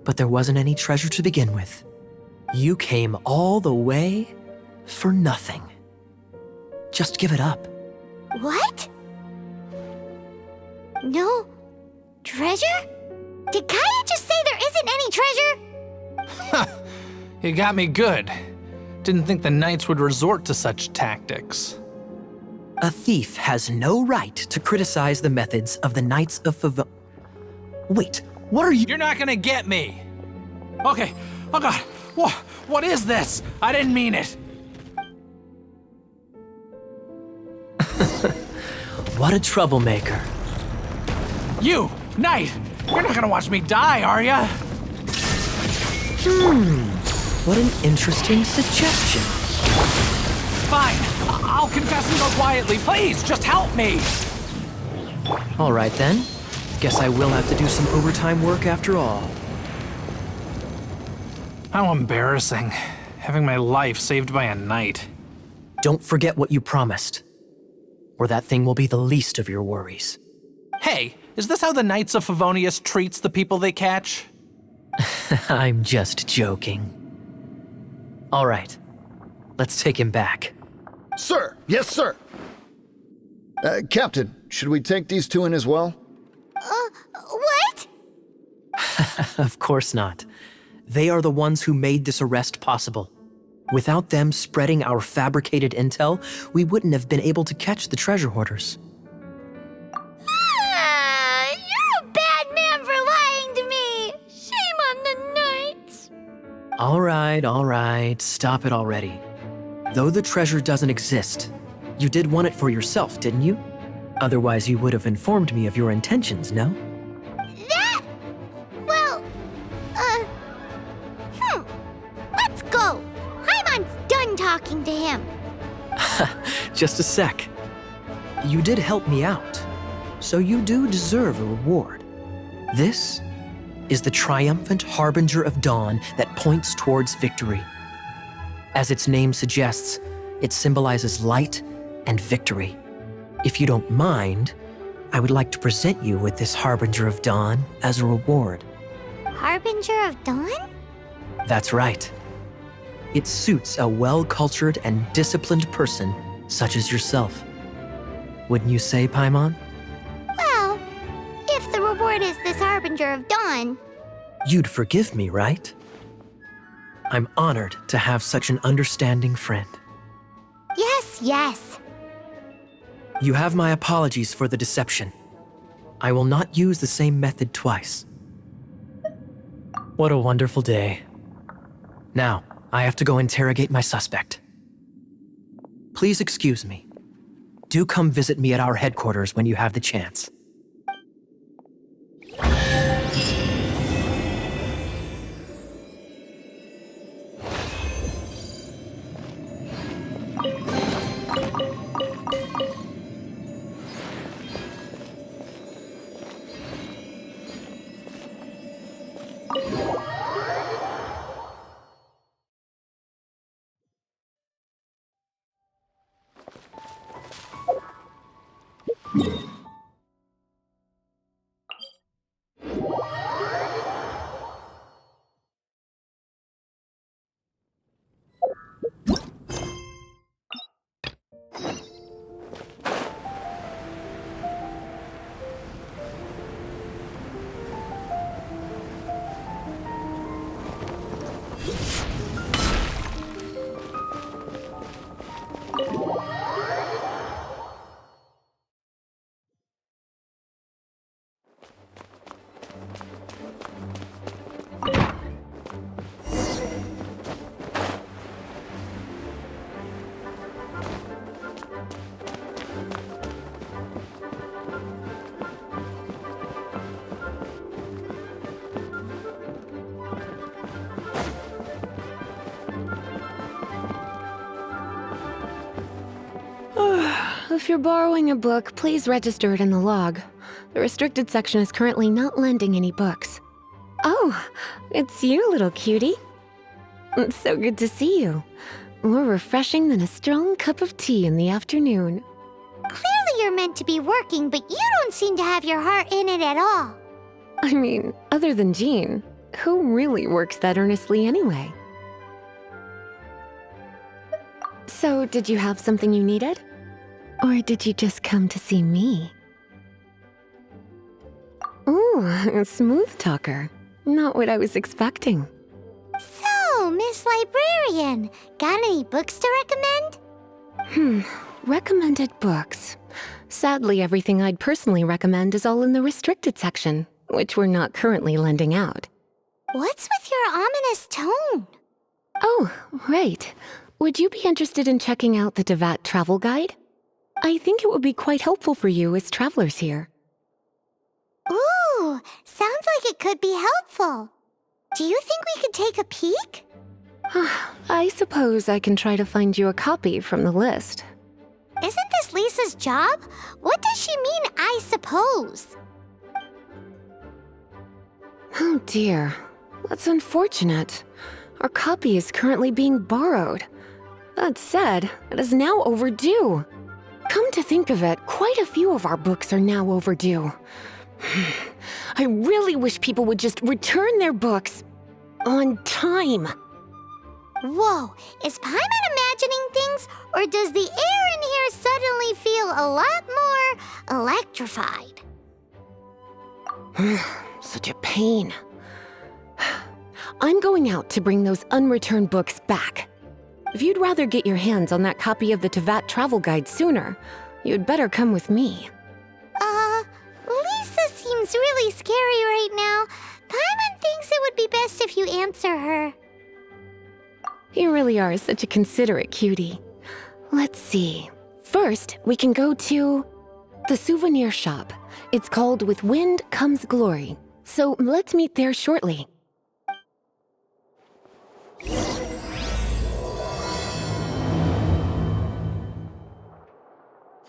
but there wasn't any treasure to begin with. You came all the way for nothing. Just give it up. What? No treasure? Did Kaeya just say there isn't any treasure? You got me good. Didn't think the Knights would resort to such tactics. A thief has no right to criticize the methods of the Knights of Favon. Wait, what are you— You're not gonna get me. Okay, oh god, what is this? I didn't mean it. What a troublemaker. You, Knight, you're not gonna watch me die, are ya? What an interesting suggestion. Fine, I'll confess and go quietly. Please, just help me. All right then. Guess I will have to do some overtime work after all. How embarrassing, having my life saved by a knight. Don't forget what you promised, or that thing will be the least of your worries. Hey, is this how the Knights of Favonius treats the people they catch? I'm just joking. All right, let's take him back. Sir, yes, sir. Captain, should we take these two in as well? What? Of course not. They are the ones who made this arrest possible. Without them spreading our fabricated intel, we wouldn't have been able to catch the treasure hoarders. You're a bad man for lying to me. Shame on the Knights. All right, stop it already. Though the treasure doesn't exist, you did want it for yourself, didn't you? Otherwise, you would have informed me of your intentions, no? Let's go. Paimon's done talking to him. Just a sec. You did help me out, so you do deserve a reward. This is the triumphant harbinger of dawn that points towards victory. As its name suggests, it symbolizes light and victory. If you don't mind, I would like to present you with this harbinger of dawn as a reward. Harbinger of Dawn? That's right. It suits a well-cultured and disciplined person such as yourself. Wouldn't you say, Paimon? Well, if the reward is this Harbinger of Dawn. You'd forgive me, right? I'm honored to have such an understanding friend. Yes. You have my apologies for the deception. I will not use the same method twice. What a wonderful day. Now, I have to go interrogate my suspect. Please excuse me. Do come visit me at our headquarters when you have the chance. If you're borrowing a book, please register it in the log. The restricted section is currently not lending any books. Oh, it's you, little cutie. It's so good to see you. More refreshing than a strong cup of tea in the afternoon. Clearly you're meant to be working, but you don't seem to have your heart in it at all. I mean, other than Jean, who really works that earnestly anyway? So, did you have something you needed? Or did you just come to see me? Ooh, a smooth talker. Not what I was expecting. So, Miss Librarian, got any books to recommend? Recommended books. Sadly, everything I'd personally recommend is all in the restricted section, which we're not currently lending out. What's with your ominous tone? Oh, right. Would you be interested in checking out the Devat travel guide? I think it would be quite helpful for you as travelers here. Ooh, sounds like it could be helpful. Do you think we could take a peek? I suppose I can try to find you a copy from the list. Isn't this Lisa's job? What does she mean, I suppose? Oh dear, that's unfortunate. Our copy is currently being borrowed. That said, it is now overdue. Come to think of it, quite a few of our books are now overdue. I really wish people would just return their books on time. Whoa, is Paimon imagining things, or does the air in here suddenly feel a lot more electrified? Such a pain. I'm going out to bring those unreturned books back. If you'd rather get your hands on that copy of the Tevat travel guide sooner, you'd better come with me. Lisa seems really scary right now. Paimon thinks it would be best if you answer her. You really are such a considerate cutie. Let's see. First, we can go to the souvenir shop. It's called With Wind Comes Glory. So let's meet there shortly.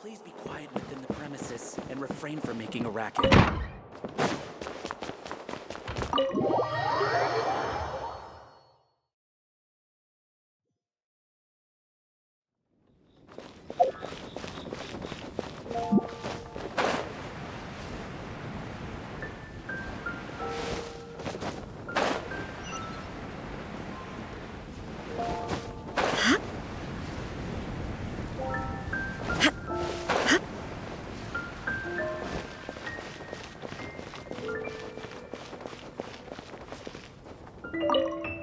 Please be quiet within the premises and refrain from making a racket.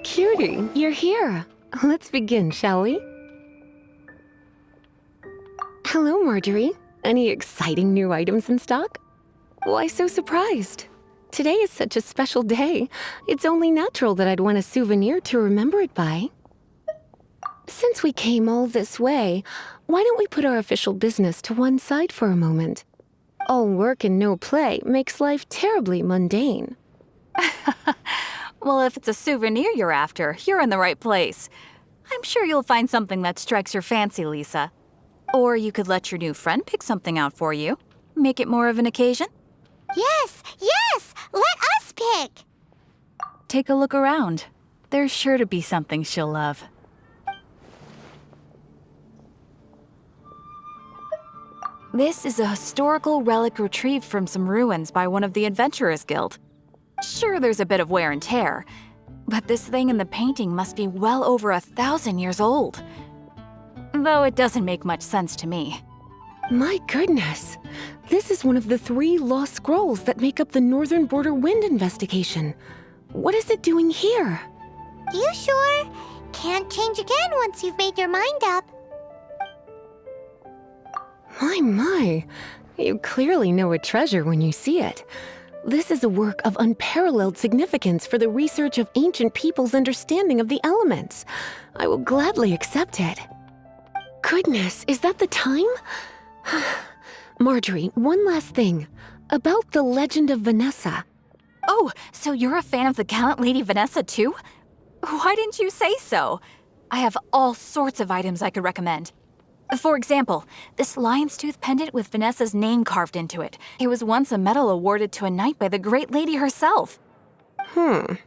Cutie, you're here. Let's begin, shall we? Hello, Marjorie. Any exciting new items in stock? Why so surprised? Today is such a special day. It's only natural that I'd want a souvenir to remember it by. Since we came all this way, why don't we put our official business to one side for a moment? All work and no play makes life terribly mundane. Well, if it's a souvenir you're after, you're in the right place. I'm sure you'll find something that strikes your fancy, Lisa. Or you could let your new friend pick something out for you. Make it more of an occasion. Yes, yes! Let us pick! Take a look around. There's sure to be something she'll love. This is a historical relic retrieved from some ruins by one of the Adventurers Guild. Sure, there's a bit of wear and tear, but this thing in the painting must be well over 1,000 years old. Though it doesn't make much sense to me. My goodness! This is one of the 3 lost scrolls that make up the Northern Border Wind investigation. What is it doing here? You sure? Can't change again once you've made your mind up. My. You clearly know a treasure when you see it. This is a work of unparalleled significance for the research of ancient people's understanding of the elements. I will gladly accept it. Goodness, is that the time? Marjorie, one last thing. About the legend of Vanessa. Oh, so you're a fan of the gallant Lady Vanessa too? Why didn't you say so? I have all sorts of items I could recommend. For example, this lion's tooth pendant with Vanessa's name carved into it. It was once a medal awarded to a knight by the great lady herself. Oh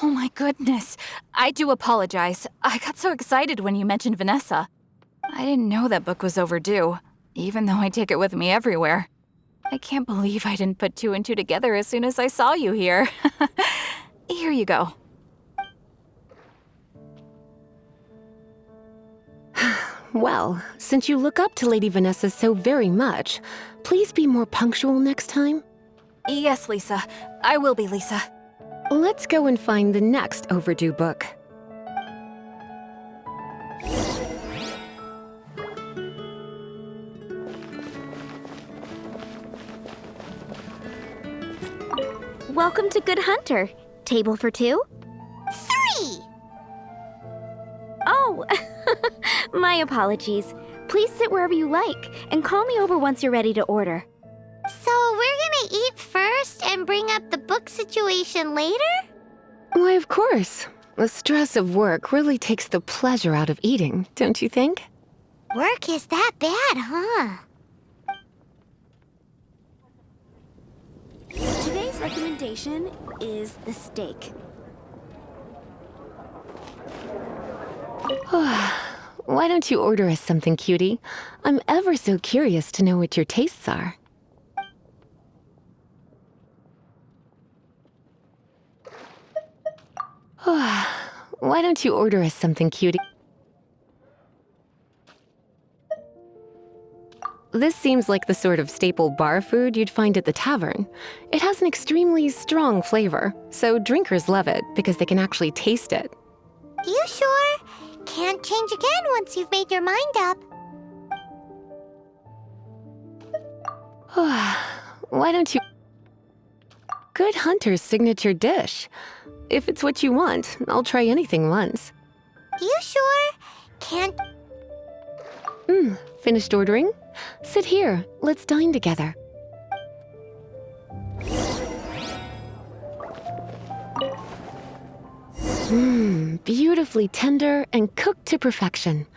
my goodness. I do apologize. I got so excited when you mentioned Vanessa. I didn't know that book was overdue, even though I take it with me everywhere. I can't believe I didn't put two and two together as soon as I saw you here. Here you go. Well, since you look up to Lady Vanessa so very much, please be more punctual next time. Yes, Lisa. I will be, Lisa. Let's go and find the next overdue book. Welcome to Good Hunter. Table for two? 3! Oh, my apologies. Please sit wherever you like, and call me over once you're ready to order. So we're gonna eat first and bring up the book situation later? Why, of course. The stress of work really takes the pleasure out of eating, don't you think? Work is that bad, huh? Today's recommendation is the steak. Why don't you order us something, cutie? I'm ever so curious to know what your tastes are. Why don't you order us something, cutie? This seems like the sort of staple bar food you'd find at the tavern. It has an extremely strong flavor, so drinkers love it because they can actually taste it. You sure? Can't change again once you've made your mind up. Why don't you... Good Hunter's signature dish. If it's what you want, I'll try anything once. You sure? Can't... Finished ordering? Sit here. Let's dine together. Beautifully tender and cooked to perfection.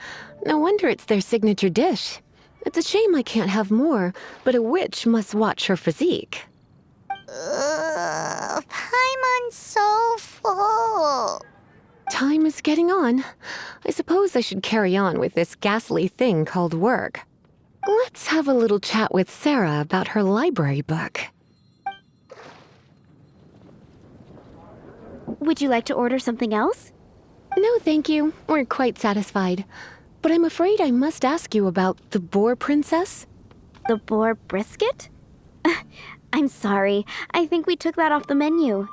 No wonder it's their signature dish. It's a shame I can't have more, but a witch must watch her physique. Paimon's so full. Time is getting on. I suppose I should carry on with this ghastly thing called work. Let's have a little chat with Sarah about her library book. Would you like to order something else? No, thank you. We're quite satisfied. But I'm afraid I must ask you about the boar princess. The boar brisket? I'm sorry. I think we took that off the menu.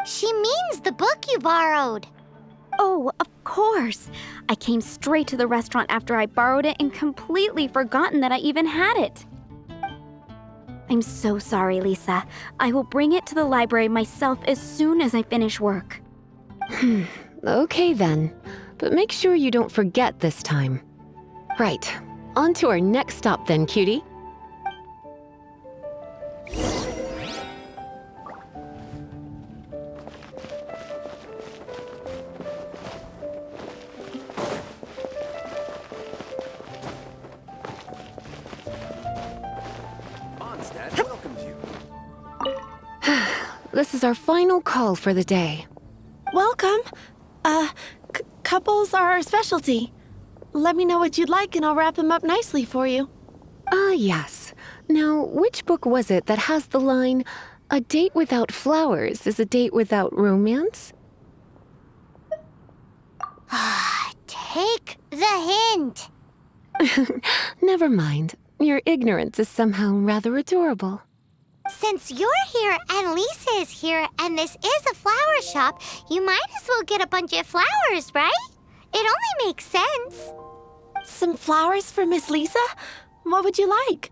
She means the book you borrowed. Oh, of course. I came straight to the restaurant after I borrowed it and completely forgotten that I even had it. I'm so sorry, Lisa. I will bring it to the library myself as soon as I finish work. Okay then. But make sure you don't forget this time. Right. On to our next stop then, cutie. Mondstadt welcomes you. This is our final call for the day. Welcome. Couples are our specialty. Let me know what you'd like and I'll wrap them up nicely for you. Yes. Now, which book was it that has the line, "A date without flowers is a date without romance"? Take the hint. Never mind. Your ignorance is somehow rather adorable. Since you're here and Lisa is here and this is a flower shop, you might as well get a bunch of flowers, right? It only makes sense. Some flowers for Miss Lisa? What would you like?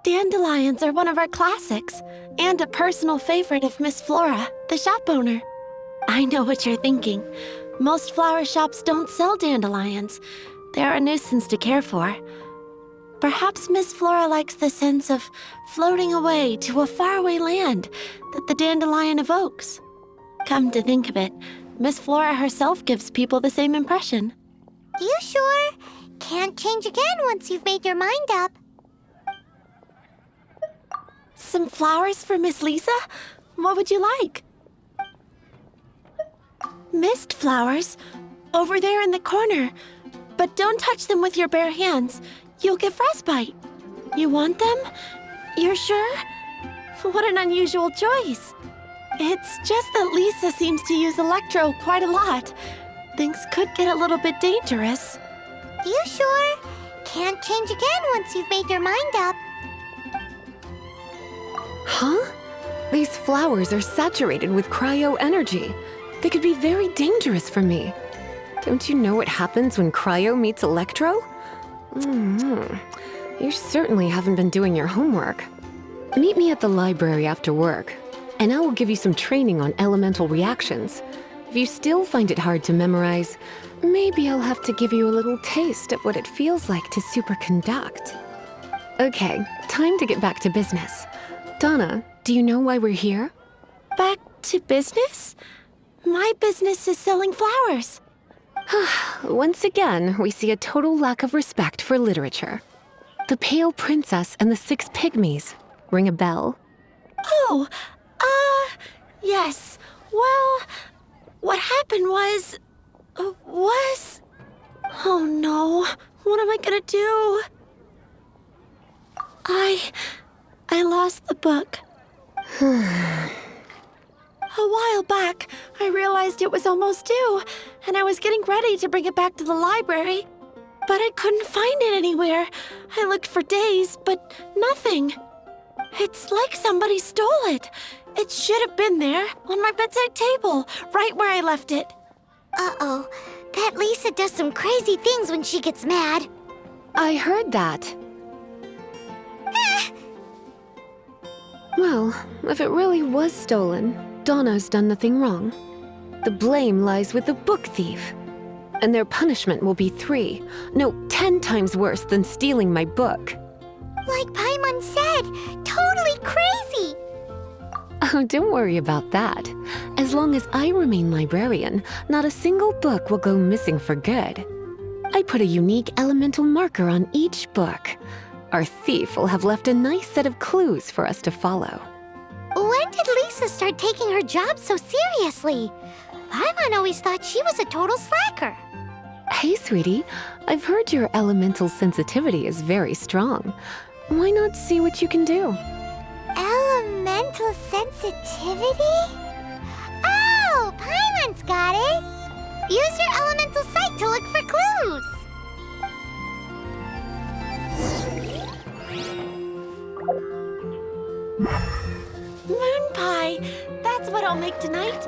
Dandelions are one of our classics, and a personal favorite of Miss Flora, the shop owner. I know what you're thinking. Most flower shops don't sell dandelions. They're a nuisance to care for. Perhaps Miss Flora likes the sense of floating away to a faraway land that the dandelion evokes. Come to think of it, Miss Flora herself gives people the same impression. You sure? Can't change again once you've made your mind up. Some flowers for Miss Lisa? What would you like? Mist flowers? Over there in the corner. But don't touch them with your bare hands. You'll get frostbite. You want them? You're sure? What an unusual choice. It's just that Lisa seems to use Electro quite a lot. Things could get a little bit dangerous. You sure? Can't change again once you've made your mind up. Huh? These flowers are saturated with cryo energy. They could be very dangerous for me. Don't you know what happens when cryo meets electro? You certainly haven't been doing your homework. Meet me at the library after work, and I will give you some training on elemental reactions. If you still find it hard to memorize, maybe I'll have to give you a little taste of what it feels like to superconduct. Okay, time to get back to business. Donna, do you know why we're here? Back to business? My business is selling flowers. Once again, we see a total lack of respect for literature. The Pale Princess and the Six Pygmies. Ring a bell? Oh, yes. Well, what happened was... Oh no, what am I gonna do? I lost the book. A while back, I realized it was almost due, and I was getting ready to bring it back to the library. But I couldn't find it anywhere. I looked for days, but nothing. It's like somebody stole it. It should have been there, on my bedside table, right where I left it. Uh-oh, that Lisa does some crazy things when she gets mad. I heard that. Well, if it really was stolen, Donna's done nothing wrong. The blame lies with the book thief. And their punishment will be 10 times worse than stealing my book. Like Paimon said, totally crazy! Oh, don't worry about that. As long as I remain librarian, not a single book will go missing for good. I put a unique elemental marker on each book. Our thief will have left a nice set of clues for us to follow. When did Lisa start taking her job so seriously? Paimon always thought she was a total slacker. Hey, sweetie, I've heard your elemental sensitivity is very strong. Why not see what you can do? Elemental sensitivity? Oh, Paimon's got it! Use your elemental sight to look for clues! Moon pie! That's what I'll make tonight.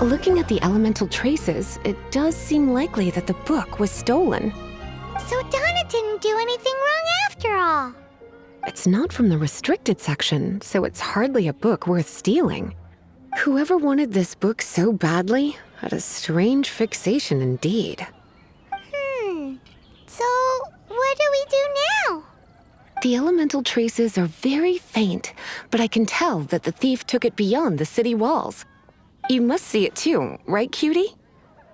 Looking at the elemental traces, it does seem likely that the book was stolen. So Donna Kaeya didn't do anything wrong after all. It's not from the restricted section, so it's hardly a book worth stealing. Whoever wanted this book so badly had a strange fixation indeed. So, what do we do now? The elemental traces are very faint, but I can tell that the thief took it beyond the city walls. You must see it too, right, cutie?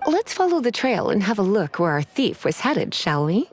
Let's follow the trail and have a look where our thief was headed, shall we?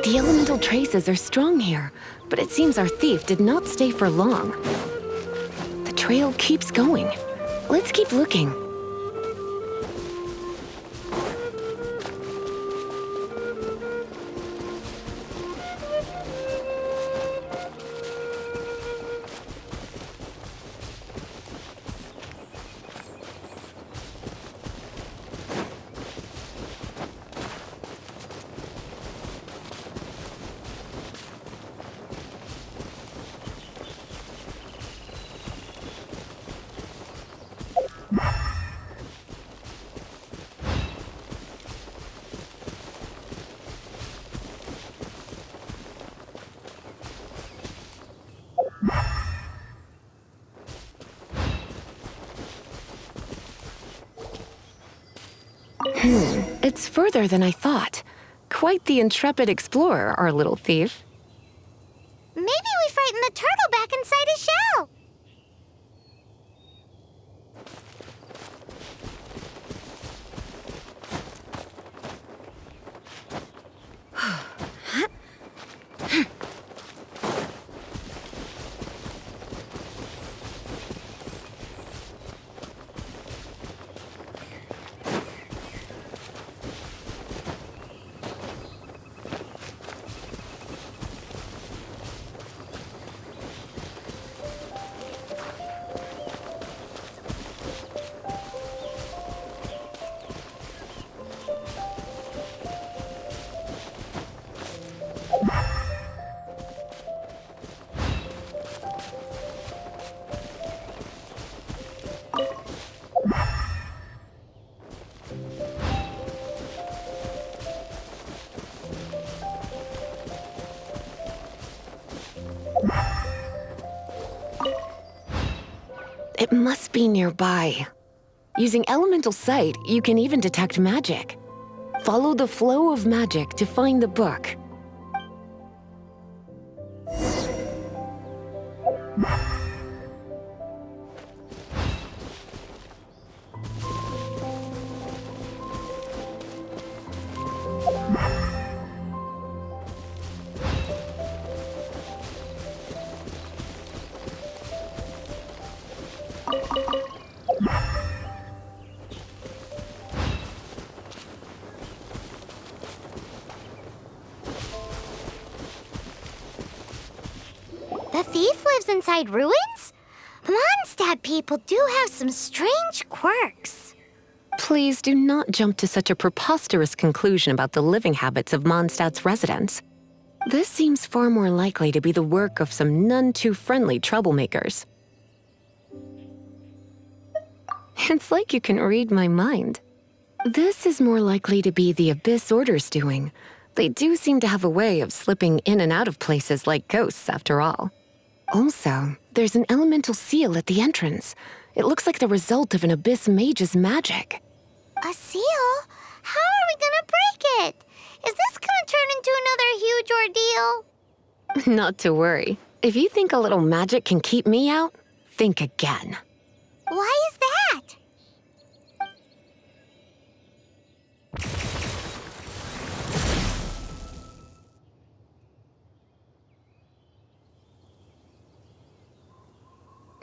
The elemental traces are strong here, but it seems our thief did not stay for long. The trail keeps going. Let's keep looking. It's further than I thought. Quite the intrepid explorer, our little thief. Maybe we frightened the turtle back inside his shell. It must be nearby. Using elemental sight, you can even detect magic. Follow the flow of magic to find the book. The thief lives inside ruins? Mondstadt people do have some strange quirks. Please do not jump to such a preposterous conclusion about the living habits of Mondstadt's residents. This seems far more likely to be the work of some none-too-friendly troublemakers. It's like you can read my mind. This is more likely to be the Abyss Order's doing. They do seem to have a way of slipping in and out of places like ghosts, after all. Also, there's an elemental seal at the entrance. It looks like the result of an Abyss mage's magic. A seal? How are we gonna break it? Is this gonna turn into another huge ordeal? Not to worry. If you think a little magic can keep me out, think again. Why is that?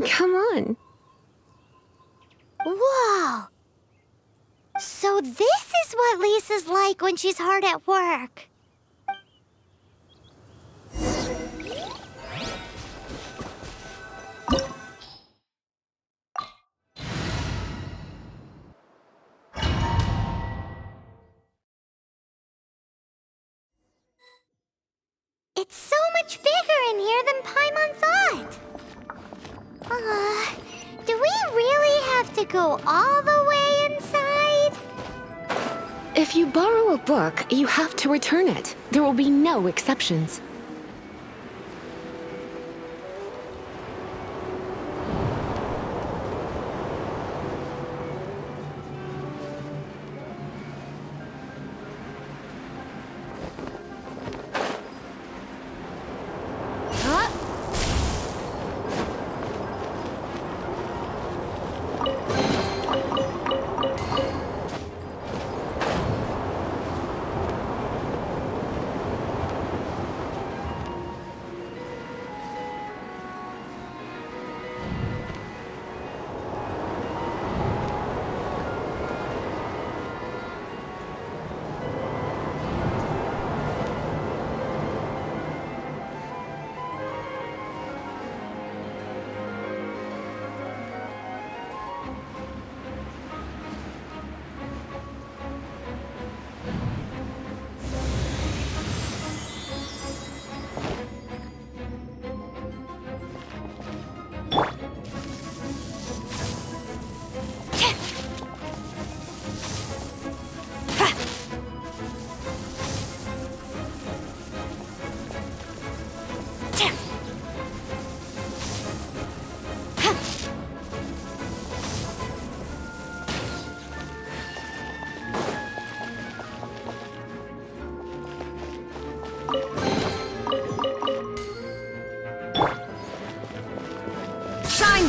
Come on. Whoa! So this is what Lisa's like when she's hard at work. much bigger in here than Paimon thought. Do we really have to go all the way inside? If you borrow a book, you have to return it. There will be no exceptions.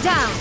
Down!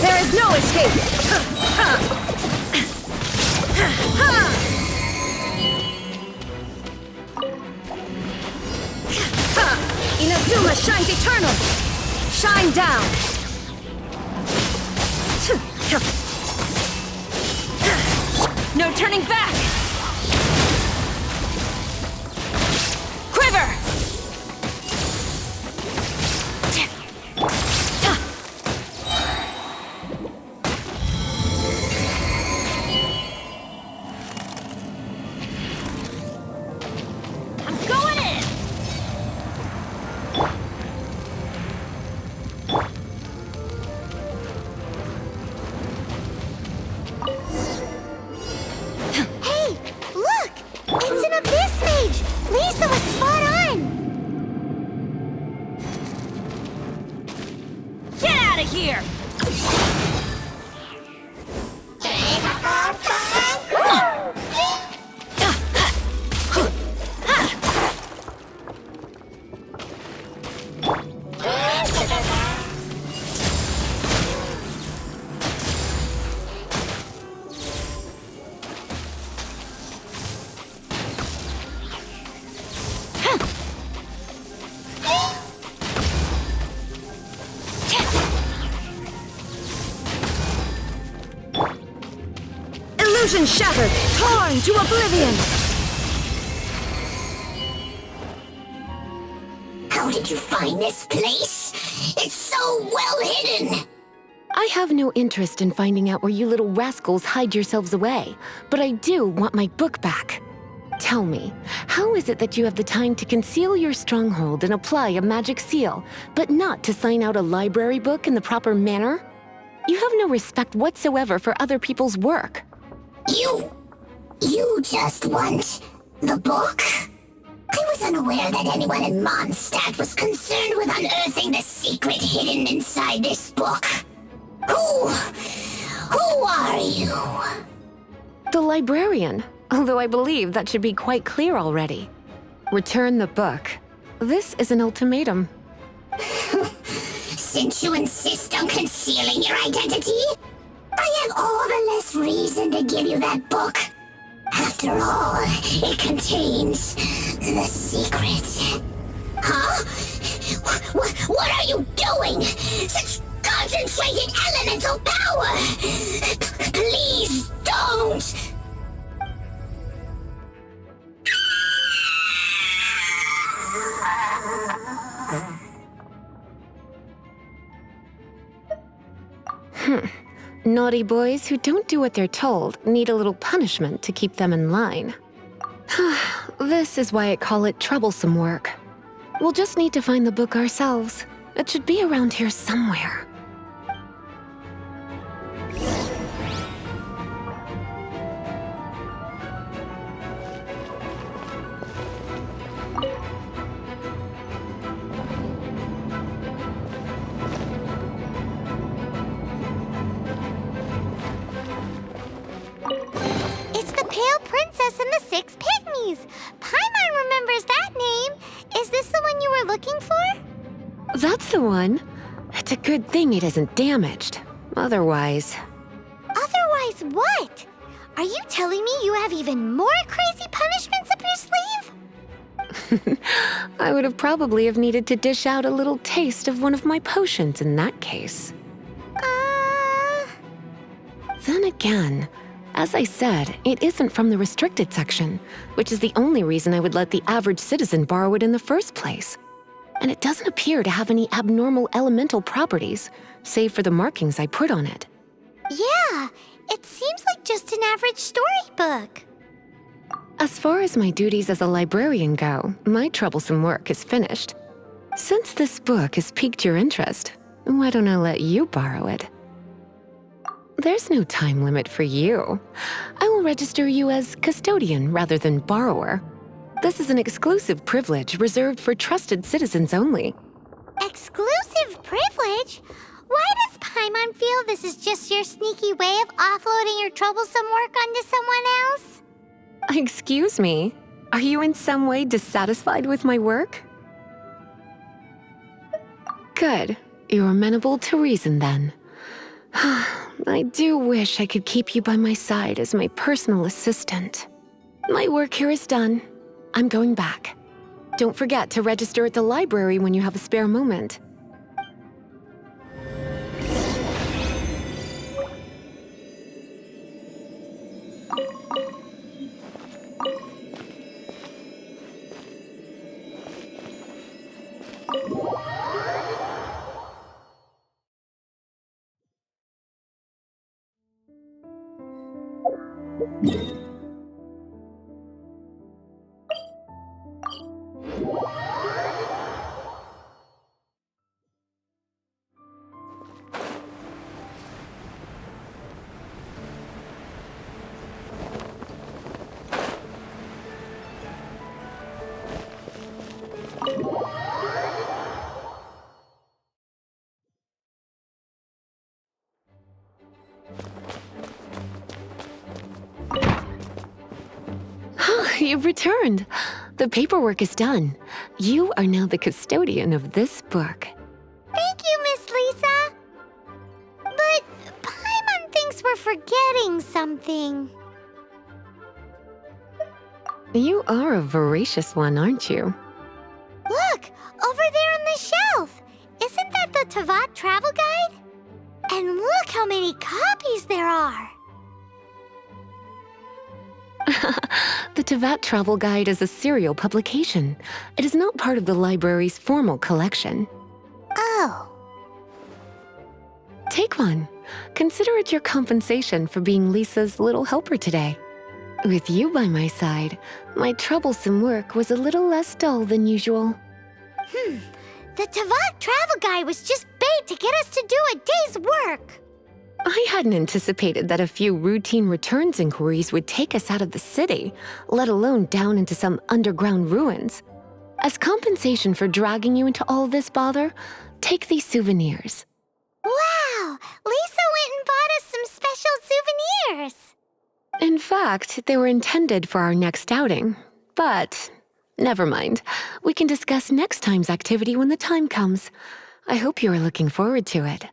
There is no escape! Inazuma shines eternal! Shine down! No turning back! Quiver! Illusion shattered, torn to oblivion! How did you find this place? It's so well hidden! I have no interest in finding out where you little rascals hide yourselves away, but I do want my book back. Tell me, how is it that you have the time to conceal your stronghold and apply a magic seal, but not to sign out a library book in the proper manner? You have no respect whatsoever for other people's work. You just want The book? I was unaware that anyone in Mondstadt was concerned with unearthing the secret hidden inside this book. Who are you? The librarian, although I believe that should be quite clear already. Return the book. This is an ultimatum. Since you insist on concealing your identity, I have all the less reason to give you that book. After all, it contains the secret. Huh? What are you doing? Such concentrated elemental power! Please don't! Naughty boys who don't do what they're told need a little punishment to keep them in line. This is why I call it troublesome work. We'll just need to find the book ourselves. It should be around here somewhere. It's the Pale Princess and the Six Pygmies. Paimon remembers that name. Is this the one you were looking for? That's the one. It's a good thing it isn't damaged. Otherwise... Otherwise what? Are you telling me you have even more crazy punishments up your sleeve? I would have probably have needed to dish out a little taste of one of my potions in that case. Then again, as I said, it isn't from the restricted section, which is the only reason I would let the average citizen borrow it in the first place. And it doesn't appear to have any abnormal elemental properties, save for the markings I put on it. Yeah, it seems like just an average storybook. As far as my duties as a librarian go, my troublesome work is finished. Since this book has piqued your interest, why don't I let you borrow it? There's no time limit for you. I will register you as custodian rather than borrower. This is an exclusive privilege reserved for trusted citizens only. Exclusive privilege? Why does Paimon feel this is just your sneaky way of offloading your troublesome work onto someone else? Excuse me, are you in some way dissatisfied with my work? Good, you're amenable to reason then. I do wish I could keep you by my side as my personal assistant. My work here is done. I'm going back. Don't forget to register at the library when you have a spare moment. You've returned. The paperwork is done. You are now the custodian of this book. Thank you, Miss Lisa. But Paimon thinks we're forgetting something. You are a voracious one, aren't you? Look, over there on the shelf. Isn't that the Teyvat travel guide? And look how many copies there are. The Teyvat Travel Guide is a serial publication. It is not part of the library's formal collection. Oh. Take one. Consider it your compensation for being Lisa's little helper today. With you by my side, my troublesome work was a little less dull than usual. The Teyvat travel guide was just bait to get us to do a day's work. I hadn't anticipated that a few routine returns inquiries would take us out of the city, let alone down into some underground ruins. As compensation for dragging you into all this bother, take these souvenirs. Wow! Lisa went and bought us some special souvenirs! In fact, they were intended for our next outing. But, never mind. We can discuss next time's activity when the time comes. I hope you are looking forward to it.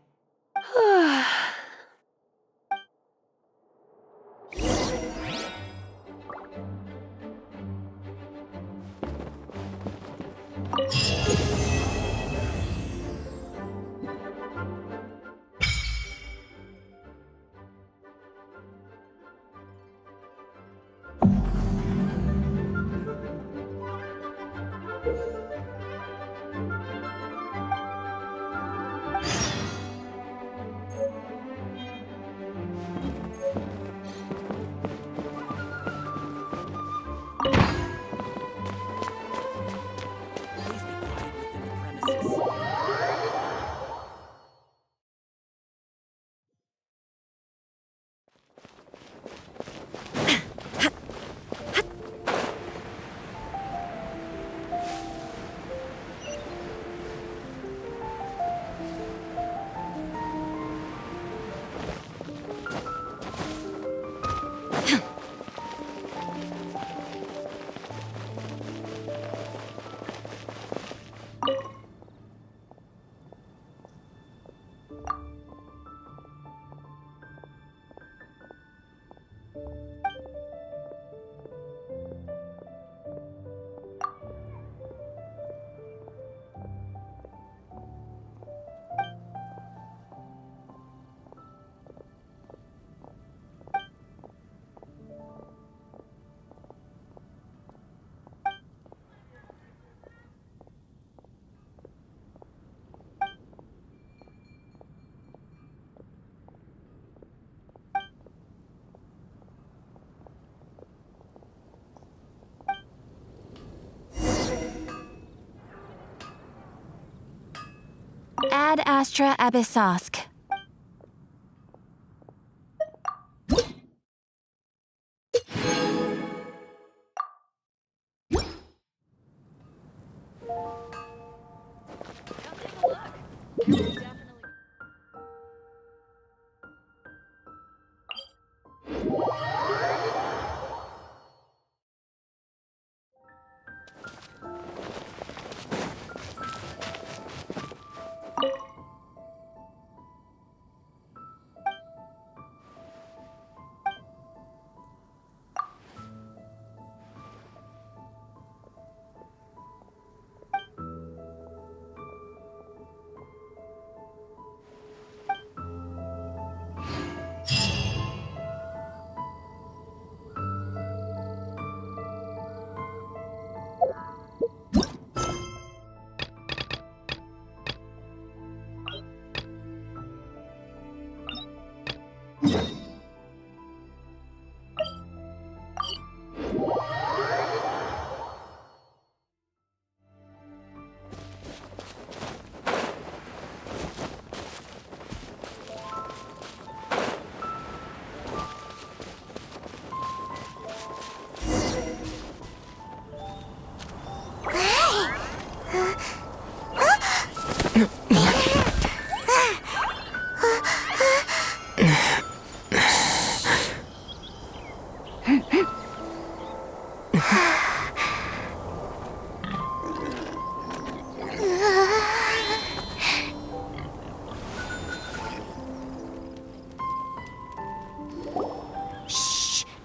Ad Astra Abyssosk.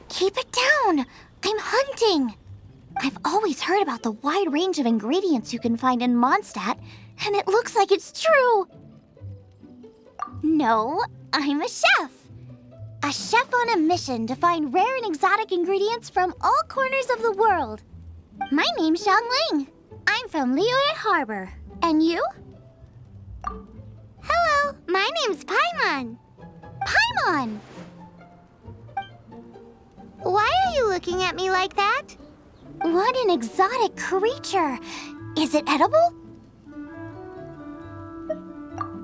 Keep it down! I'm hunting! I've always heard about the wide range of ingredients you can find in Mondstadt, and it looks like it's true! No, I'm a chef! A chef on a mission to find rare and exotic ingredients from all corners of the world. My name's Xiangling. I'm from Liyue Harbor. And you? Hello, my name's Paimon. Paimon! Why are you looking at me like that? What an exotic creature! Is it edible?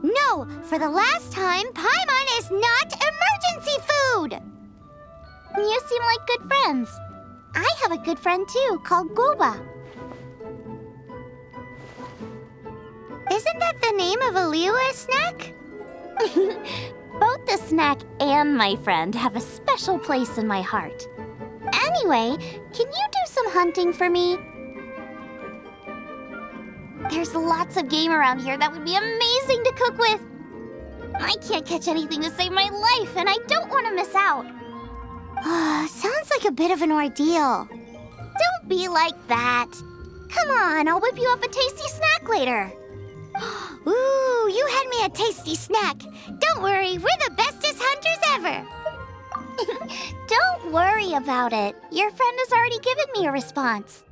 No, No! For the last time, Paimon is not emergency food! You seem like good friends. I have a good friend too, called Goba. Isn't that the name of a Liyue snack? Both the snack and my friend have a special place in my heart. Anyway, can you do some hunting for me? There's lots of game around here that would be amazing to cook with. I can't catch anything to save my life, and I don't want to miss out. Sounds like a bit of an ordeal. Don't be like that. Come on, I'll whip you up a tasty snack later. Ooh, you had me a tasty snack. Don't worry, we're the bestest hunters ever. Don't worry about it. Your friend has already given me a response.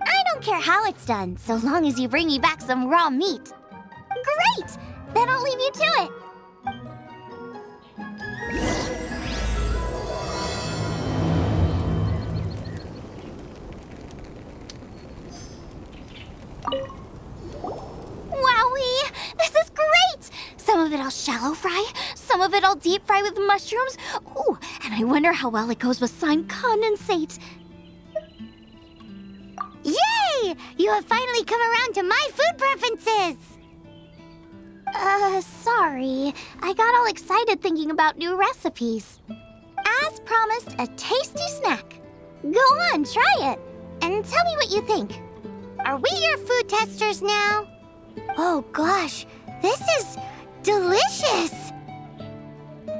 I don't care how it's done, so long as you bring me back some raw meat. Great! Then I'll leave you to it. Wowee! This is great! Some of it I'll shallow fry, some of it I'll deep fry with mushrooms. Ooh, and I wonder how well it goes with slime condensate. Yay! You have finally come around to my food preferences! Sorry. I got all excited thinking about new recipes. As promised, a tasty snack. Go on, try it, and tell me what you think. Are we your food testers now? Oh gosh, this is delicious!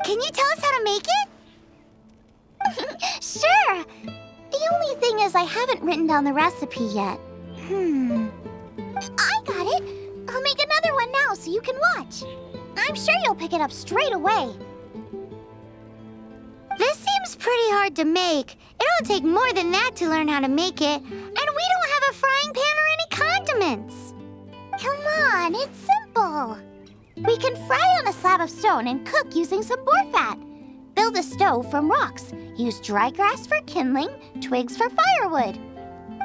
Can you tell us how to make it? Sure! The only thing is I haven't written down the recipe yet. I got it! I'll make another one now so you can watch. I'm sure you'll pick it up straight away. This seems pretty hard to make. It'll take more than that to learn how to make it. And we don't have a frying pan or any condiments. Come on, it's simple. We can fry on a slab of stone and cook using some boar fat. Build a stove from rocks. Use dry grass for kindling, twigs for firewood.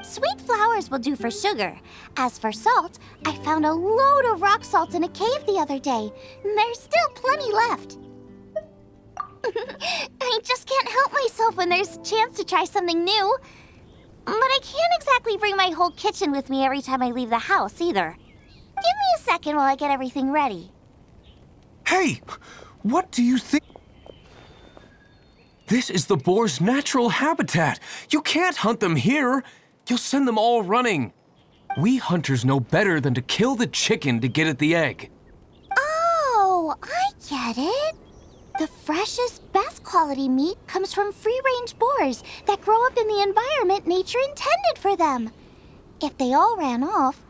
Sweet flowers will do for sugar. As for salt, I found a load of rock salt in a cave the other day. There's still plenty left. I just can't help myself when there's a chance to try something new. But I can't exactly bring my whole kitchen with me every time I leave the house, either. Give me a second while I get everything ready. Hey! What do you think? This is the boar's natural habitat. You can't hunt them here. You'll send them all running. We hunters know better than to kill the chicken to get at the egg. Oh, I get it. The freshest, best quality meat comes from free-range boars that grow up in the environment nature intended for them. If they all ran off,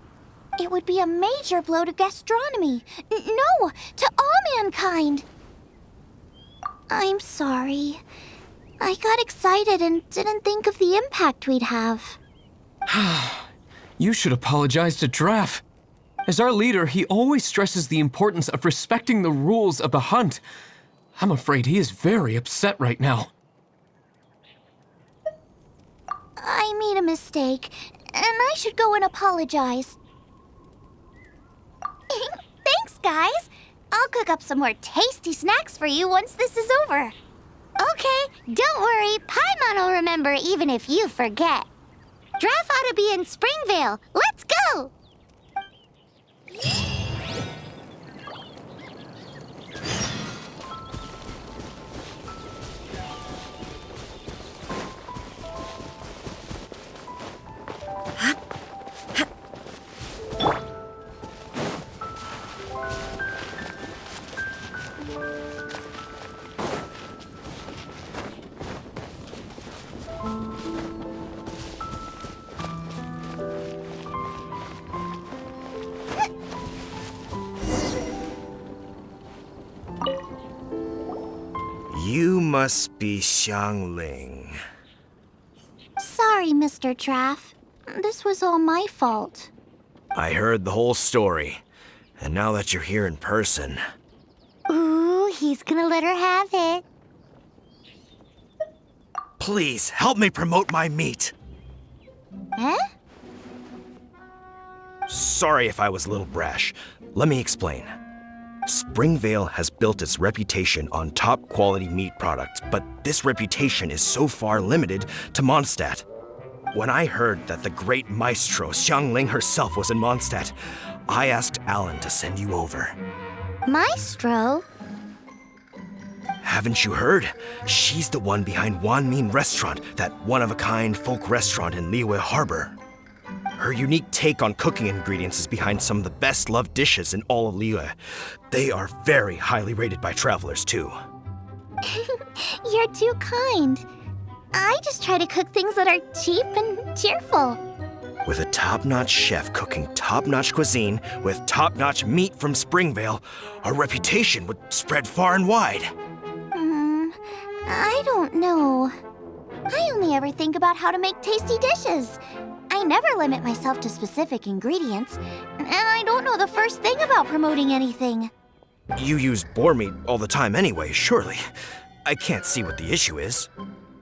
it would be a major blow to gastronomy. No, to all mankind. I'm sorry. I got excited and didn't think of the impact we'd have. You should apologize to Draff. As our leader, he always stresses the importance of respecting the rules of the hunt. I'm afraid he is very upset right now. I made a mistake, and I should go and apologize. Thanks, guys. I'll cook up some more tasty snacks for you once this is over. Okay, don't worry. Paimon will remember even if you forget. Draff ought to be in Springvale. Let's go! You must be Xiangling. Sorry, Mr. Draff. This was all my fault. I heard the whole story, and now that you're here in person... Ooh, he's gonna let her have it. Please, help me promote my meat. Huh? Sorry if I was a little brash. Let me explain. Springvale has built its reputation on top quality meat products, but this reputation is so far limited to Mondstadt. When I heard that the great maestro Xiangling herself was in Mondstadt, I asked Alan to send you over. Maestro? Haven't you heard? She's the one behind Wanmin Restaurant, that one-of-a-kind folk restaurant in Liyue Harbor. Her unique take on cooking ingredients is behind some of the best-loved dishes in all of Liyue. They are very highly rated by travelers, too. You're too kind. I just try to cook things that are cheap and cheerful. With a top-notch chef cooking top-notch cuisine with top-notch meat from Springvale, our reputation would spread far and wide. I don't know. I only ever think about how to make tasty dishes. I never limit myself to specific ingredients, and I don't know the first thing about promoting anything. You use boar meat all the time anyway, surely. I can't see what the issue is.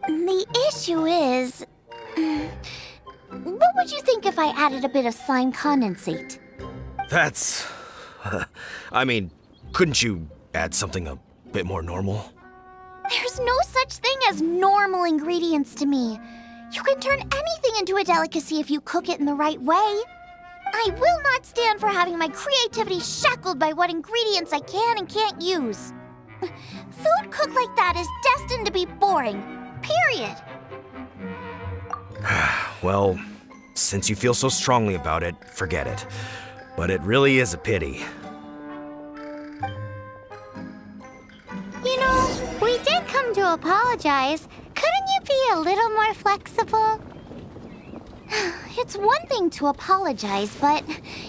The issue is... what would you think if I added a bit of slime condensate? That's... I mean, couldn't you add something a bit more normal? There's no such thing as normal ingredients to me. You can turn anything into a delicacy if you cook it in the right way. I will not stand for having my creativity shackled by what ingredients I can and can't use. Food cooked like that is destined to be boring. Period. Well, since you feel so strongly about it, forget it. But it really is a pity. You know, we did come to apologize. Couldn't you be a little more flexible? It's one thing to apologize, but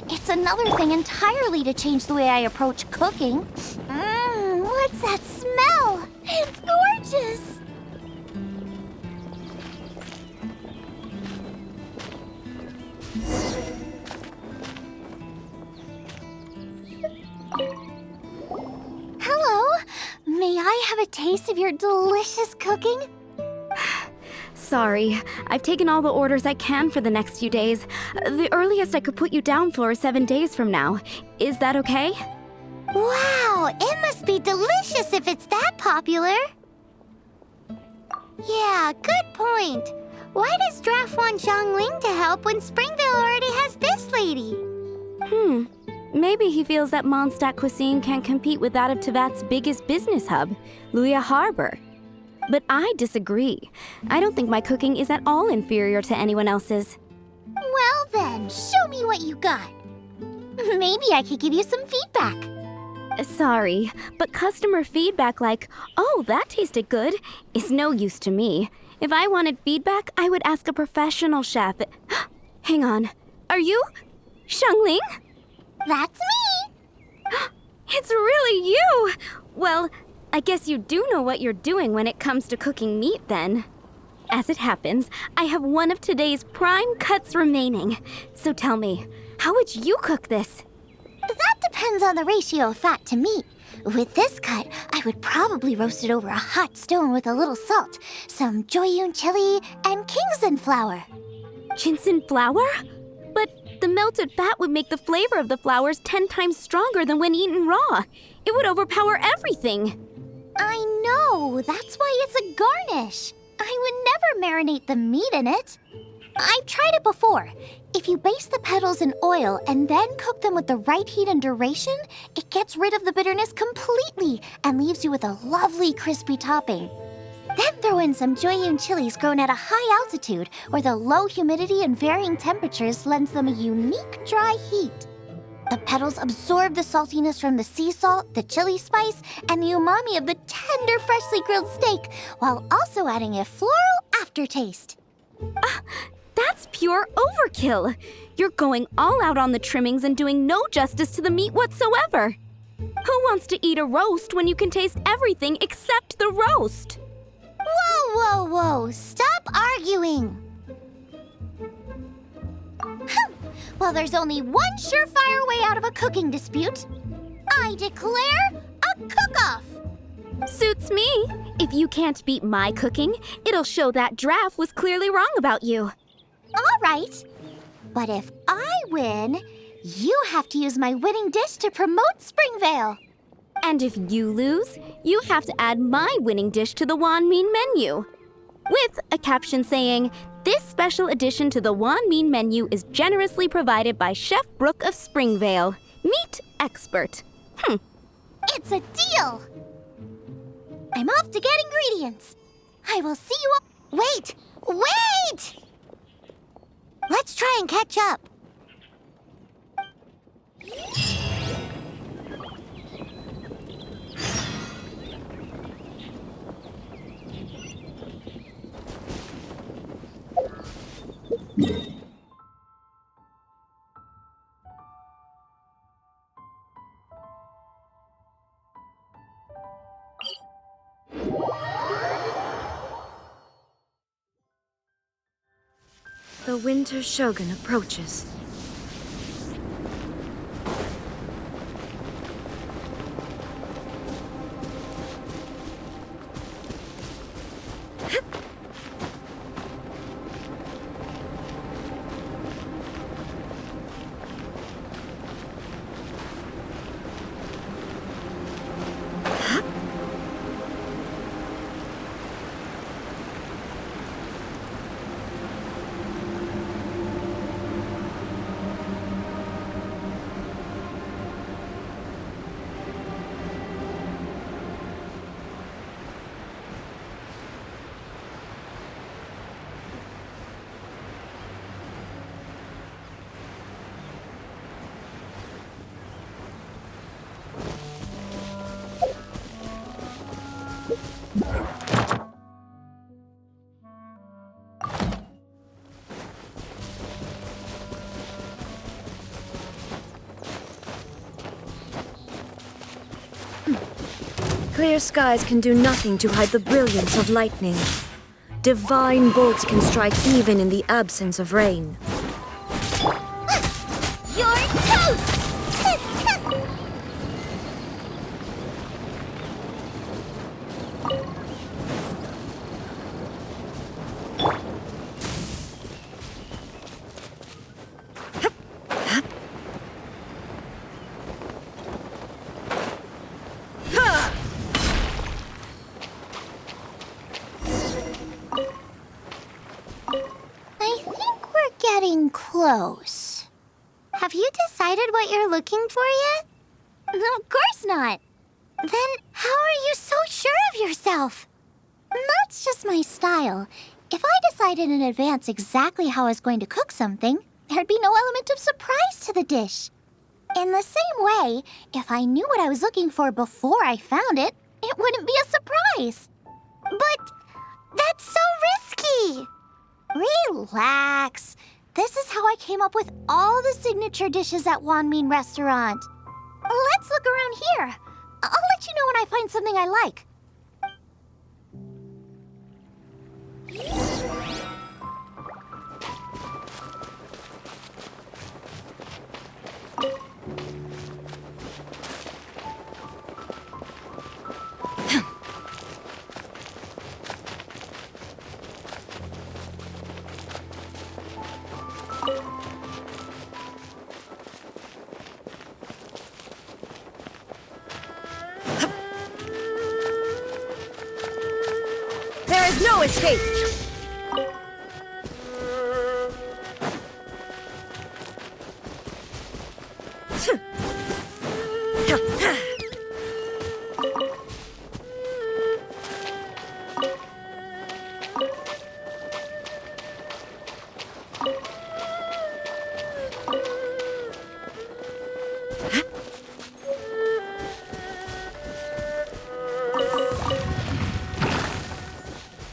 it's another thing entirely to change the way I approach cooking. What's that smell? It's gorgeous! Hello, may I have a taste of your delicious cooking? Sorry, I've taken all the orders I can for the next few days. The earliest I could put you down for is 7 days from now. Is that okay? Wow, it must be delicious if it's that popular. Yeah, good point. Why does Draft want Xiangling to help when Springvale already has this lady? Maybe he feels that Mondstadt cuisine can compete with that of Tevat's biggest business hub, Liyue Harbor. But I disagree. I don't think my cooking is at all inferior to anyone else's. Well then, show me what you got. Maybe I could give you some feedback. Sorry, but customer feedback like, "Oh, that tasted good," is no use to me. If I wanted feedback, I would ask a professional chef. Hang on. Are you Xiangling? That's me! It's really you! Well, I guess you do know what you're doing when it comes to cooking meat, then. As it happens, I have one of today's prime cuts remaining. So tell me, how would you cook this? That depends on the ratio of fat to meat. With this cut, I would probably roast it over a hot stone with a little salt, some Joyun chili, and Kingston flour. Ginseng flour? But the melted fat would make the flavor of the flowers 10 times stronger than when eaten raw. It would overpower everything. I know, that's why it's a garnish. I would never marinate the meat in it. I've tried it before. If you baste the petals in oil and then cook them with the right heat and duration, it gets rid of the bitterness completely and leaves you with a lovely crispy topping. Then throw in some Joyun chilies grown at a high altitude where the low humidity and varying temperatures lends them a unique dry heat. The petals absorb the saltiness from the sea salt, the chili spice, and the umami of the tender, freshly grilled steak, while also adding a floral aftertaste. That's pure overkill. You're going all out on the trimmings and doing no justice to the meat whatsoever. Who wants to eat a roast when you can taste everything except the roast? Whoa, whoa, whoa! Stop arguing! Well, there's only one surefire way out of a cooking dispute. I declare a cook-off! Suits me. If you can't beat my cooking, it'll show that Draft was clearly wrong about you. All right. But if I win, you have to use my winning dish to promote Springvale. And if you lose, you have to add my winning dish to the Wanmin menu. With a caption saying, "This special addition to the Wanmin menu is generously provided by Chef Brooke of Springvale, meat expert." It's a deal! I'm off to get ingredients. I will see you all. Wait! Wait! Let's try and catch up. The Winter Shogun approaches. Clear skies can do nothing to hide the brilliance of lightning. Divine bolts can strike even in the absence of rain. You're toast! Close. Have you decided what you're looking for yet? Of course not. Then how are you so sure of yourself? That's just my style. If I decided in advance exactly how I was going to cook something, there'd be no element of surprise to the dish. In the same way, if I knew what I was looking for before I found it, it wouldn't be a surprise. But that's so risky. Relax. This is how I came up with all the signature dishes at Wanmin Restaurant. Let's look around here. I'll let you know when I find something I like. There is no escape!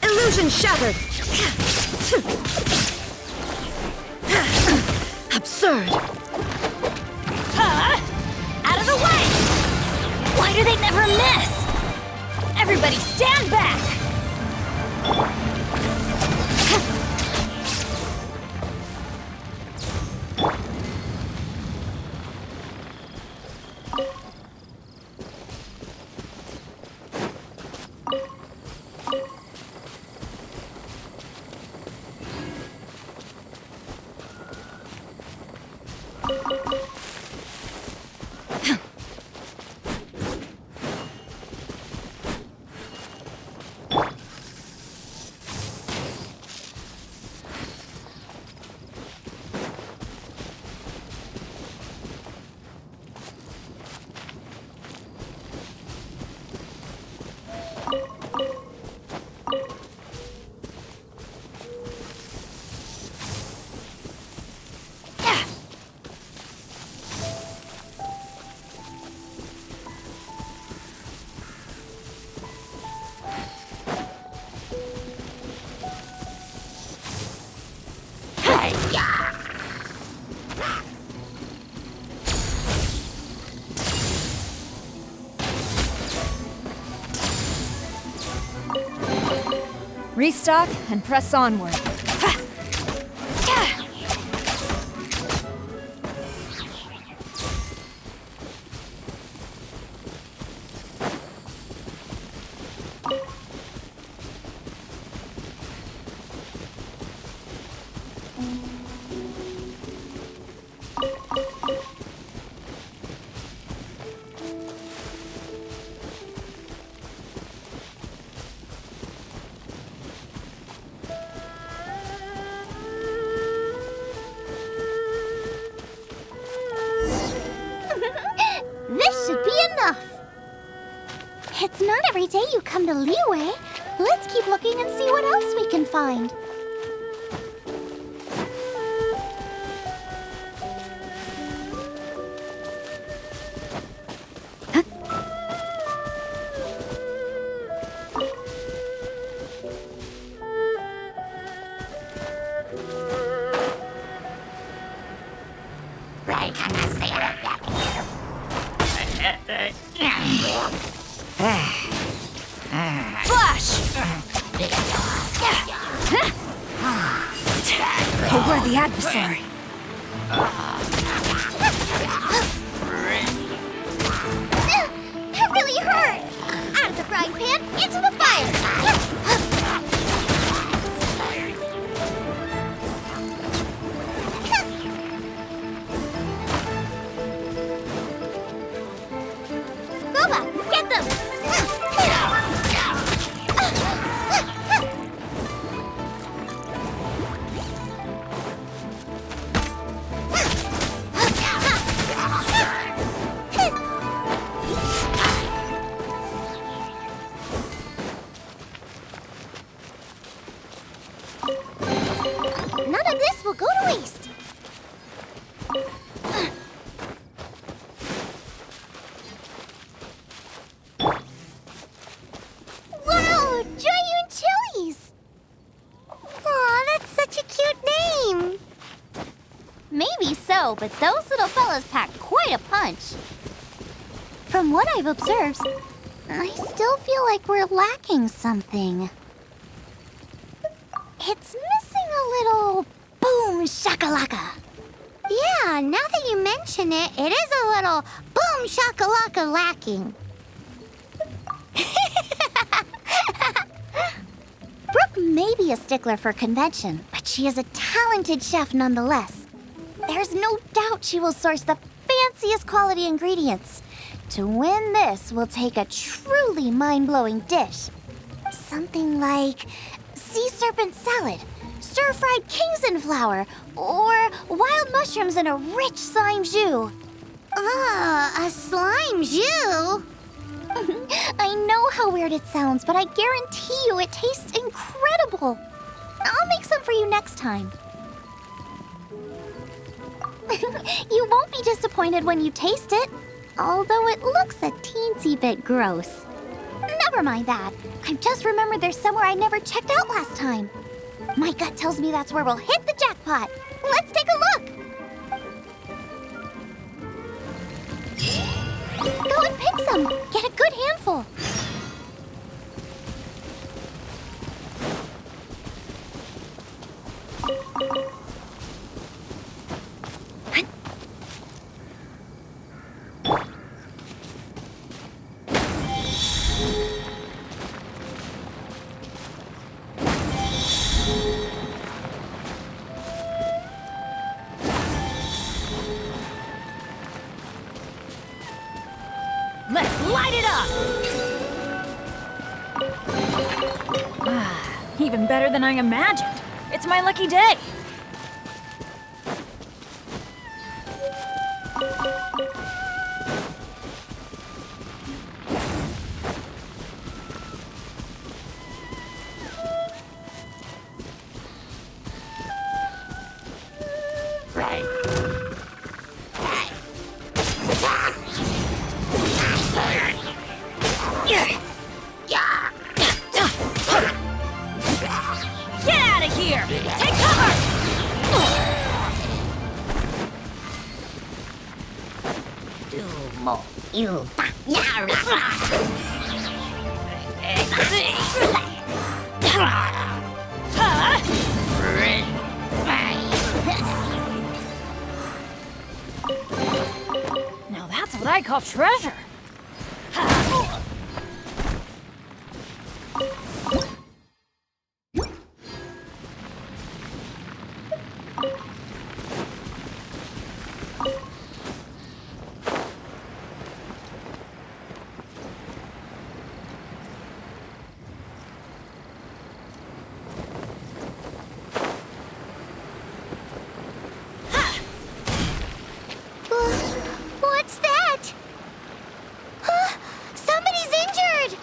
Illusion shattered! Absurd! Out of the way! Why do they never miss? Everybody stand back! Restock and press onward. This should be enough. It's not every day you come to Liyue. Let's keep looking and see what else we can find. A worthy adversary. That really hurt! Out of the frying pan, into the fire! Boba, get them! None of this will go to waste. Wow, Giant Chilies! Aw, that's such a cute name. Maybe so, but those little fellas pack quite a punch. From what I've observed, I still feel like we're lacking something. It's missing a little boom shakalaka. Yeah, now that you mention it, it is a little boom shakalaka lacking. Brooke may be a stickler for convention, but she is a talented chef nonetheless. There's no doubt she will source the fanciest quality ingredients. To win this, we'll take a truly mind-blowing dish. Something like sea serpent salad, stir-fried Kingston flour, or wild mushrooms in a rich slime jus. A slime jus? I know how weird it sounds, but I guarantee you it tastes incredible. I'll make some for you next time. You won't be disappointed when you taste it, although it looks a teensy bit gross. Never mind that. I've just remembered there's somewhere I never checked out last time. My gut tells me that's where we'll hit the jackpot. Let's take a look. Go and pick some. Get a good handful. Let's light it up! Even better than I imagined. It's my lucky day. Get out of here! Take cover! Now that's what I call treasure. What's that? Somebody's injured!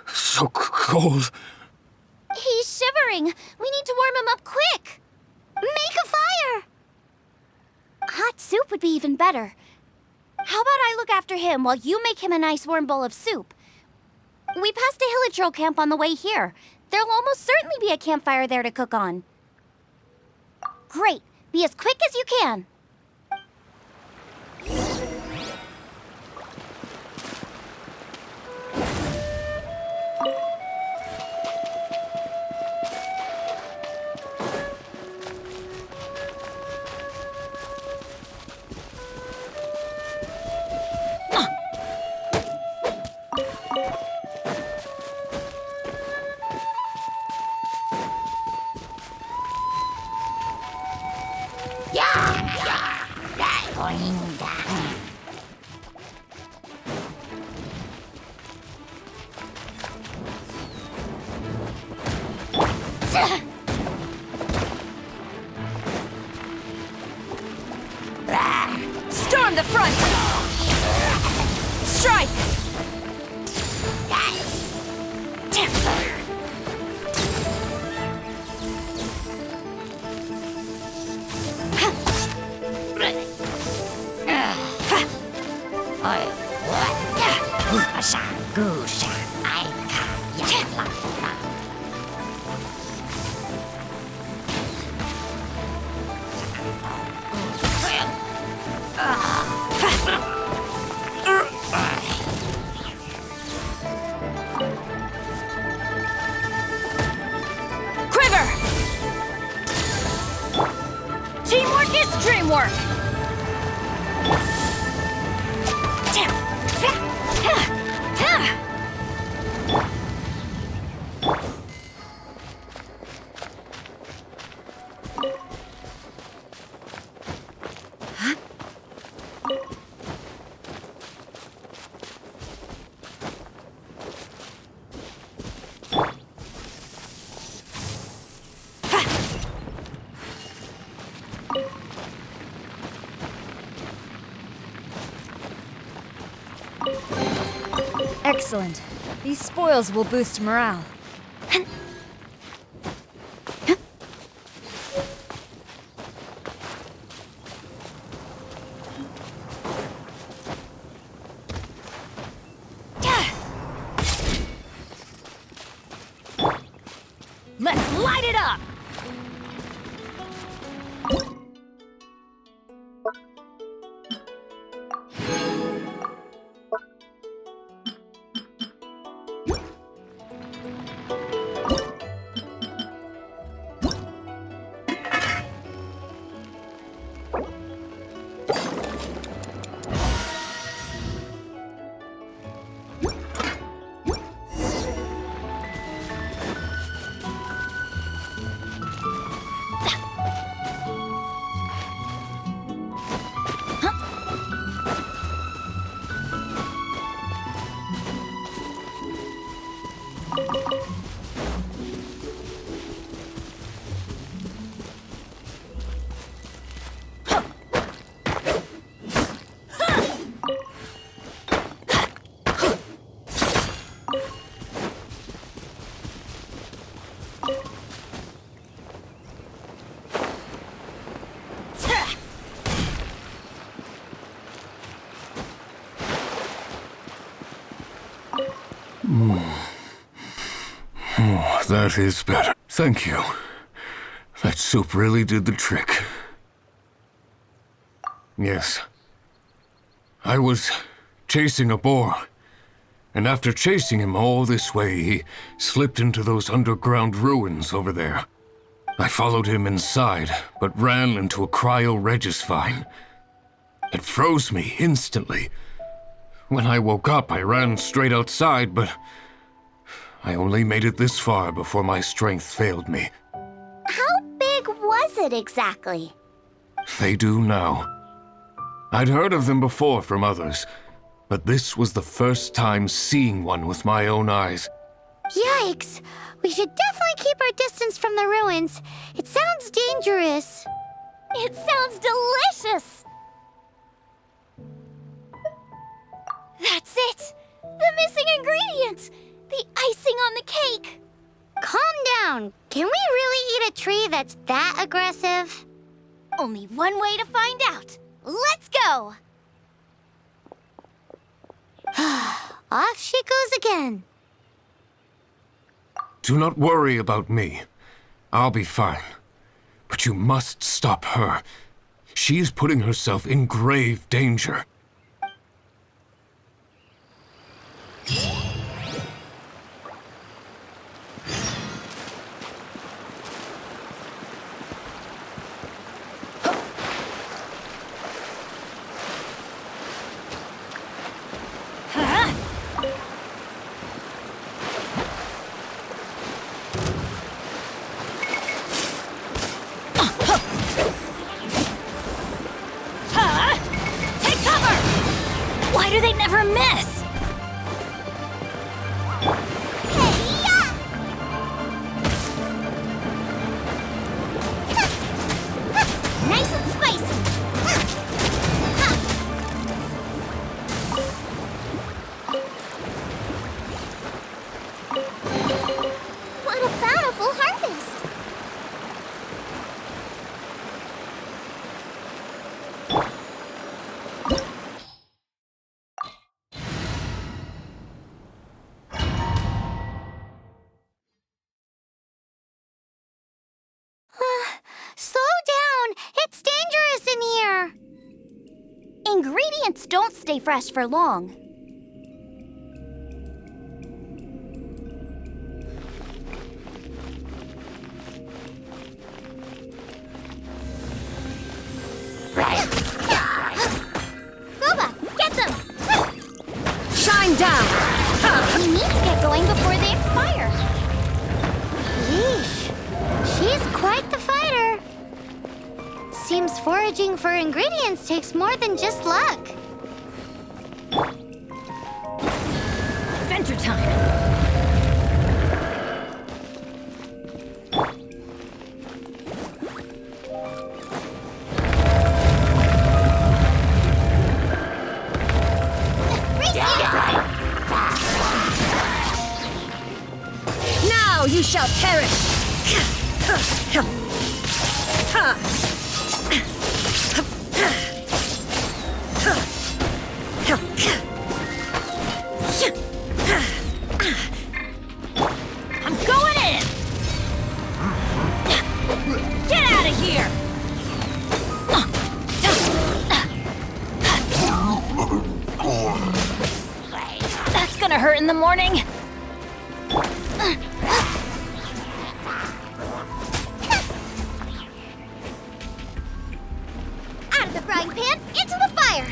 So cold. He's shivering. We need to warm him up quick. Make a fire! Hot soup would be even better. How about I look after him while you make him a nice warm bowl of soup? We passed a Hilichurl camp on the way here. There'll almost certainly be a campfire there to cook on. Great. Be as quick as you can. Storm the front! Strike! Quiver! Teamwork is dreamwork! Excellent. These spoils will boost morale. Let's light it up! Oh, that is better. Thank you. That soup really did the trick. Yes. I was chasing a boar, and after chasing him all this way, he slipped into those underground ruins over there. I followed him inside, but ran into a cryo-regis vine. It froze me instantly. When I woke up, I ran straight outside, but I only made it this far before my strength failed me. How big was it exactly? They do now. I'd heard of them before from others, but this was the first time seeing one with my own eyes. Yikes! We should definitely keep our distance from the ruins. It sounds dangerous. It sounds delicious! That's it! The missing ingredient! The icing on the cake! Calm down. Can we really eat a tree that's that aggressive? Only one way to find out. Let's go! Off she goes again. Do not worry about me. I'll be fine. But you must stop her. She is putting herself in grave danger. Why do they never miss? Nice and spicy. What a bountiful harvest! Slow down. It's dangerous in here. Ingredients don't stay fresh for long. Boba, get them! Shine down! We need to get going before they expire. Yeesh. She's quite the fighter. Seems foraging for ingredients takes more than just luck. Adventure time! Now you shall perish! I'm going in! Get out of here! That's gonna hurt in the morning. Out of the frying pan, into the fire!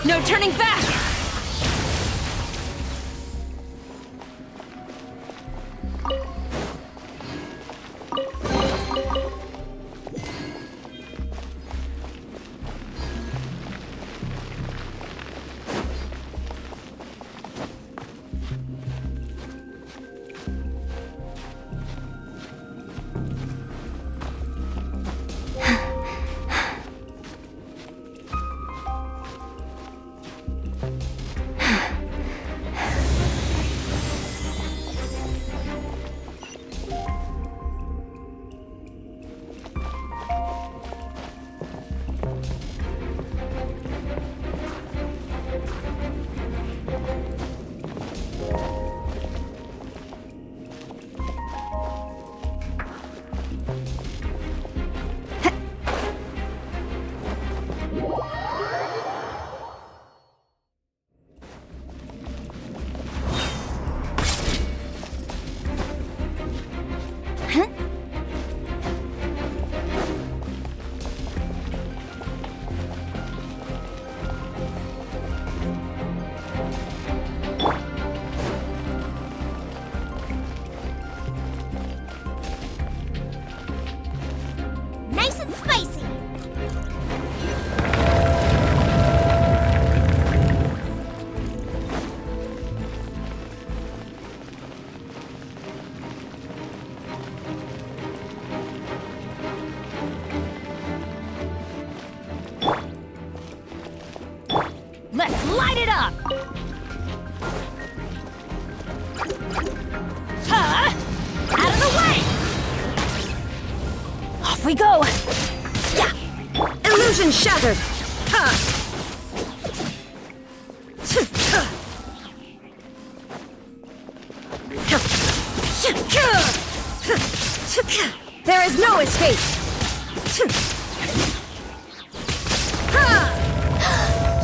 No turning back! Nice and spicy. Let's light it up! Huh? Out of the way! Off we go! Yeah! Illusion shattered! Huh! There is no escape!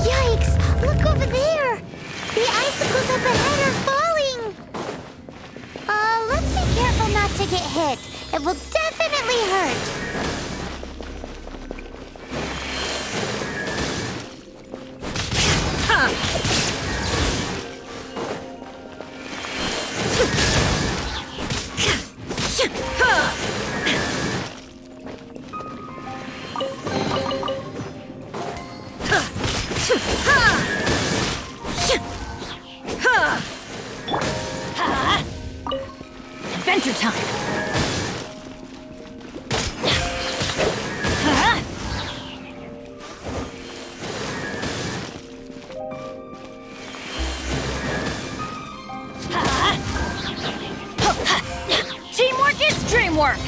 Yikes! Look over there! The icicles up ahead are falling! Let's be careful not to get hit. It will definitely hurt. Adventure time! Teamwork is dreamwork!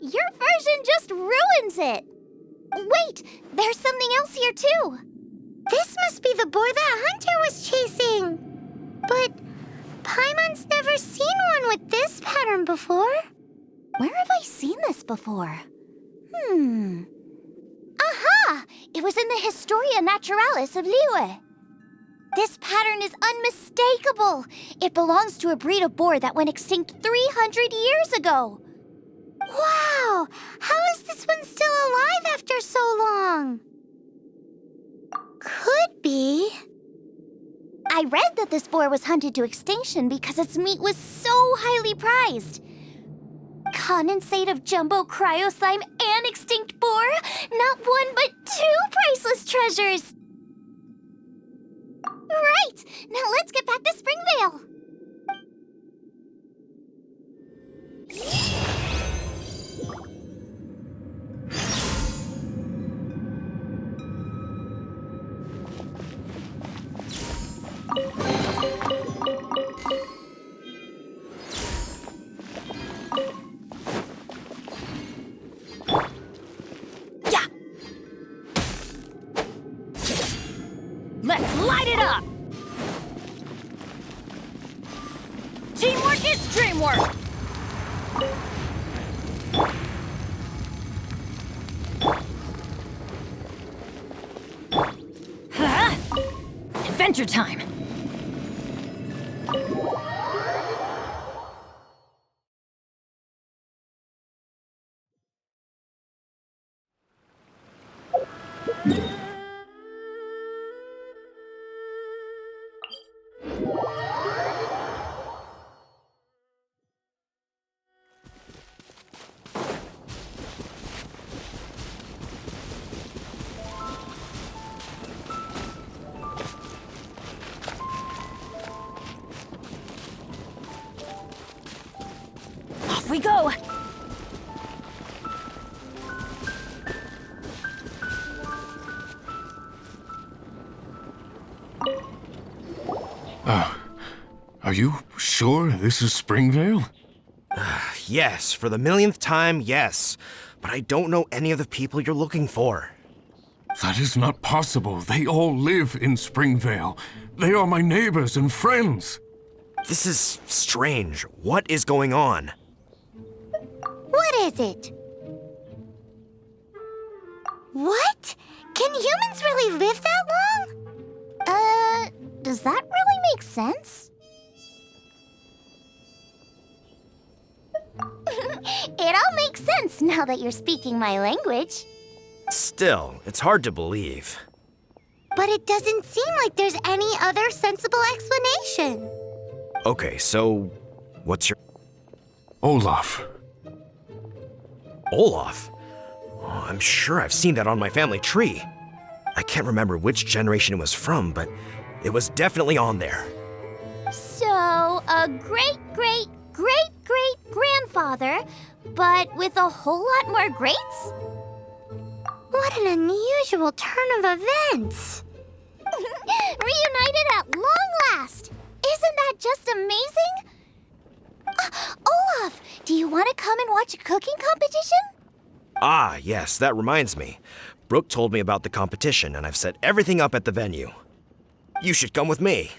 Your version just ruins it! Wait, there's something else here too! This must be the boar that Hunter was chasing! But Paimon's never seen one with this pattern before. Where have I seen this before? Aha! It was in the Historia Naturalis of Liyue. This pattern is unmistakable. It belongs to a breed of boar that went extinct 300 years ago. Wow! How is this one still alive after so long? Could be. I read that this boar was hunted to extinction because its meat was so highly prized. Condensate of jumbo cryo slime and extinct boar? Not one, but two priceless treasures! Right! Now let's get back to Springvale! Yeah! Let's light it up! Teamwork is dreamwork! Huh? Adventure time! we go! Are you sure this is Springvale? Yes, for the millionth time, yes. But I don't know any of the people you're looking for. That is not possible. They all live in Springvale. They are my neighbors and friends. This is strange. What is going on? What is it? What? Can humans really live that long? Does that really make sense? It all makes sense now that you're speaking my language. Still, it's hard to believe. But it doesn't seem like there's any other sensible explanation. Okay, so what's your... Olaf. Olaf? Oh, I'm sure I've seen that on my family tree. I can't remember which generation it was from, but it was definitely on there. So, a great-great-great-great-grandfather, but with a whole lot more greats? What an unusual turn of events. Reunited at long last! Isn't that just amazing? Olaf, do you want to come and watch a cooking competition? Ah, yes, that reminds me. Brooke told me about the competition, and I've set everything up at the venue. You should come with me.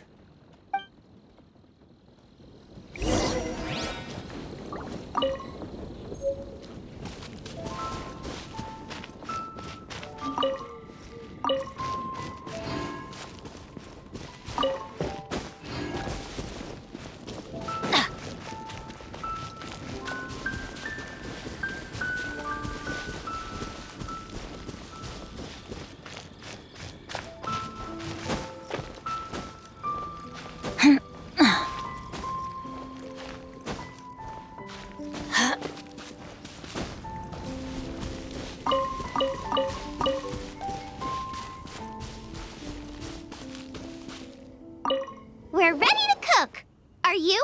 We're ready to cook. Are you?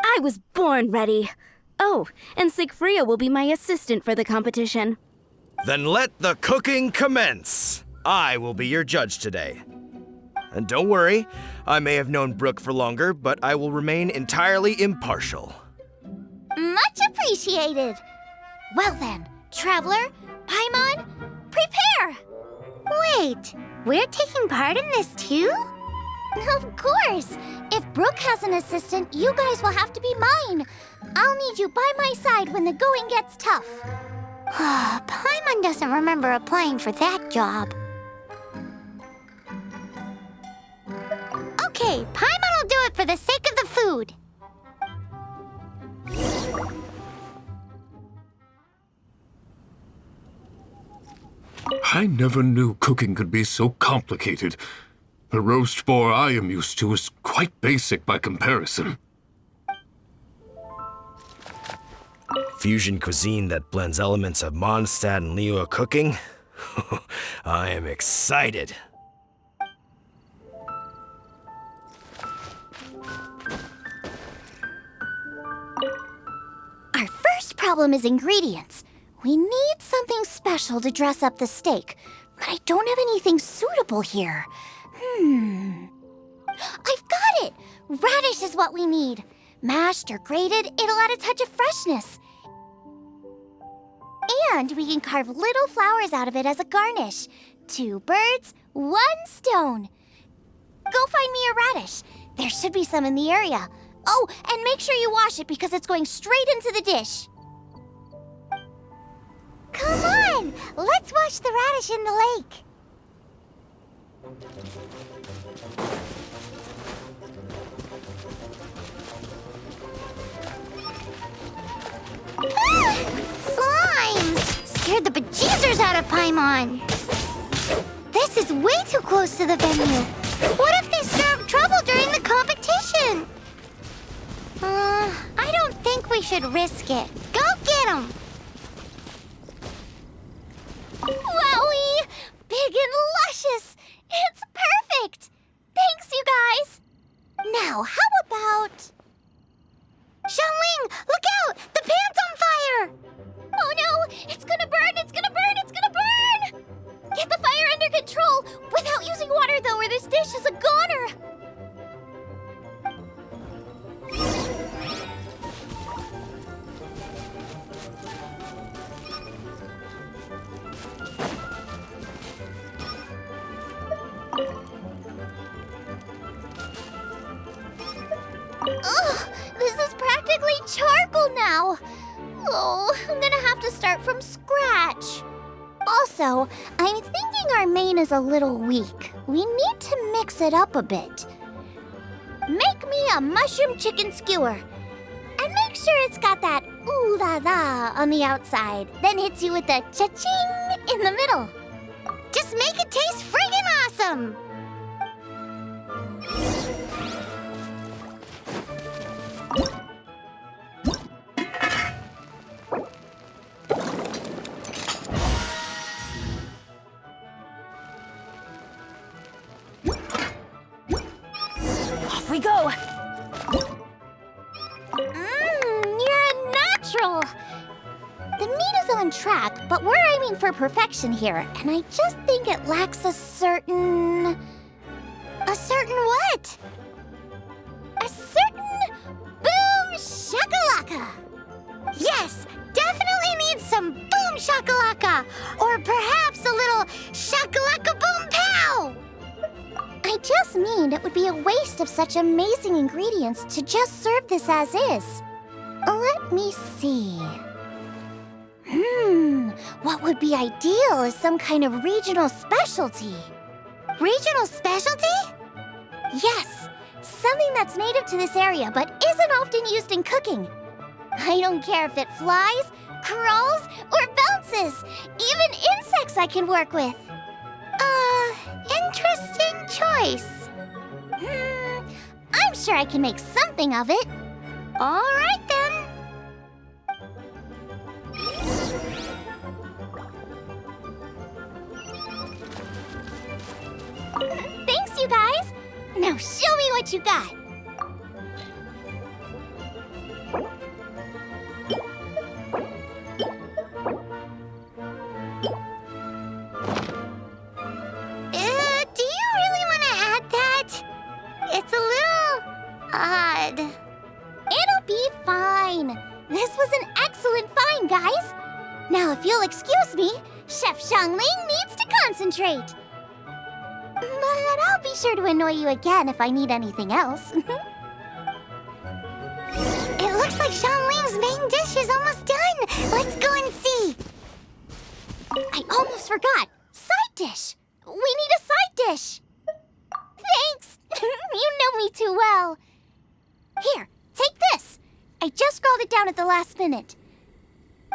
I was born ready. Oh, and Sigfria will be my assistant for the competition. Then let the cooking commence. I will be your judge today. And don't worry, I may have known Brooke for longer, but I will remain entirely impartial. Much appreciated. Well then, Traveler, Paimon, prepare! Wait, we're taking part in this too? Of course! If Brooke has an assistant, you guys will have to be mine. I'll need you by my side when the going gets tough. Paimon doesn't remember applying for that job. Okay, Paimon will do it for the sake of the food. I never knew cooking could be so complicated. The roast boar I am used to is quite basic by comparison. Fusion cuisine that blends elements of Mondstadt and Liyue cooking? I am excited. Our first problem is ingredients. We need something special to dress up the steak, but I don't have anything suitable here. I've got it! Radish is what we need. Mashed or grated, it'll add a touch of freshness. And we can carve little flowers out of it as a garnish. 2 birds, 1 stone. Go find me a radish. There should be some in the area. Oh, and make sure you wash it because it's going straight into the dish. Come on, let's wash the radish in the lake. Slimes! Scared the bejesus out of Paimon. This is way too close to the venue. What if they stir up trouble during the competition? I don't think we should risk it. Go get them! Wowie! Big and luscious! It's perfect! Thanks, you guys! Now, how about... charcoal now. Oh, I'm gonna have to start from scratch. Also, I'm thinking our main is a little weak. We need to mix it up a bit. Make me a mushroom chicken skewer. And make sure it's got that ooh la la on the outside, then hits you with a cha-ching in the middle. Just make it taste friggin' awesome! Off we go! You're a natural! The meat is on track, but we're aiming for perfection here, and I just think it lacks a certain... A certain what? A certain boom shakalaka! Yes, definitely needs some boom shakalaka! Or perhaps a little shakalaka boom pow! I just mean it would be a waste of such amazing ingredients to just serve this as is. Let me see. What would be ideal is some kind of regional specialty. Regional specialty? Yes, something that's native to this area but isn't often used in cooking. I don't care if it flies, crawls, or bounces. Even insects I can work with. Interesting choice. I'm sure I can make something of it. All right then. Thanks, you guys. Now show me what you got. Do you really want to add that? It's a little odd. It'll be fine. This was an excellent find, guys. Now, if you'll excuse me, Chef Xiangling needs to concentrate. But I'll be sure to annoy you again if I need anything else. It looks like Xiangling's main dish is almost done. Let's go and see. I almost forgot. Side dish. We need a side dish. Thanks. You know me too well. Here, take this. I just scrawled it down at the last minute.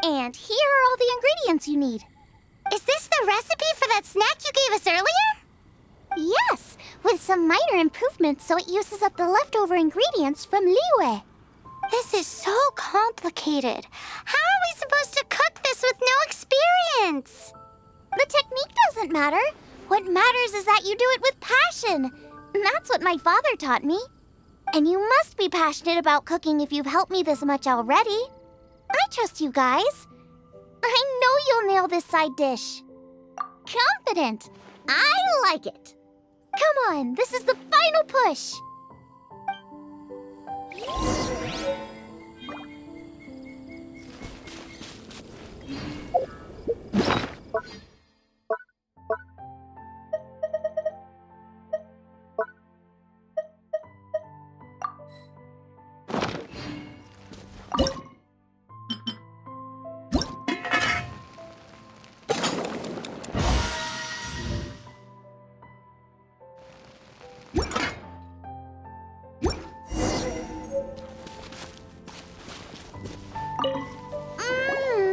And here are all the ingredients you need. Is this the recipe for that snack you gave us earlier? Yes, with some minor improvements so it uses up the leftover ingredients from Liyue. This is so complicated. How are we supposed to cook this with no experience? The technique doesn't matter. What matters is that you do it with passion. That's what my father taught me. And you must be passionate about cooking if you've helped me this much already. I trust you guys. I know you'll nail this side dish. Confident. I like it. Come on, this is the final push.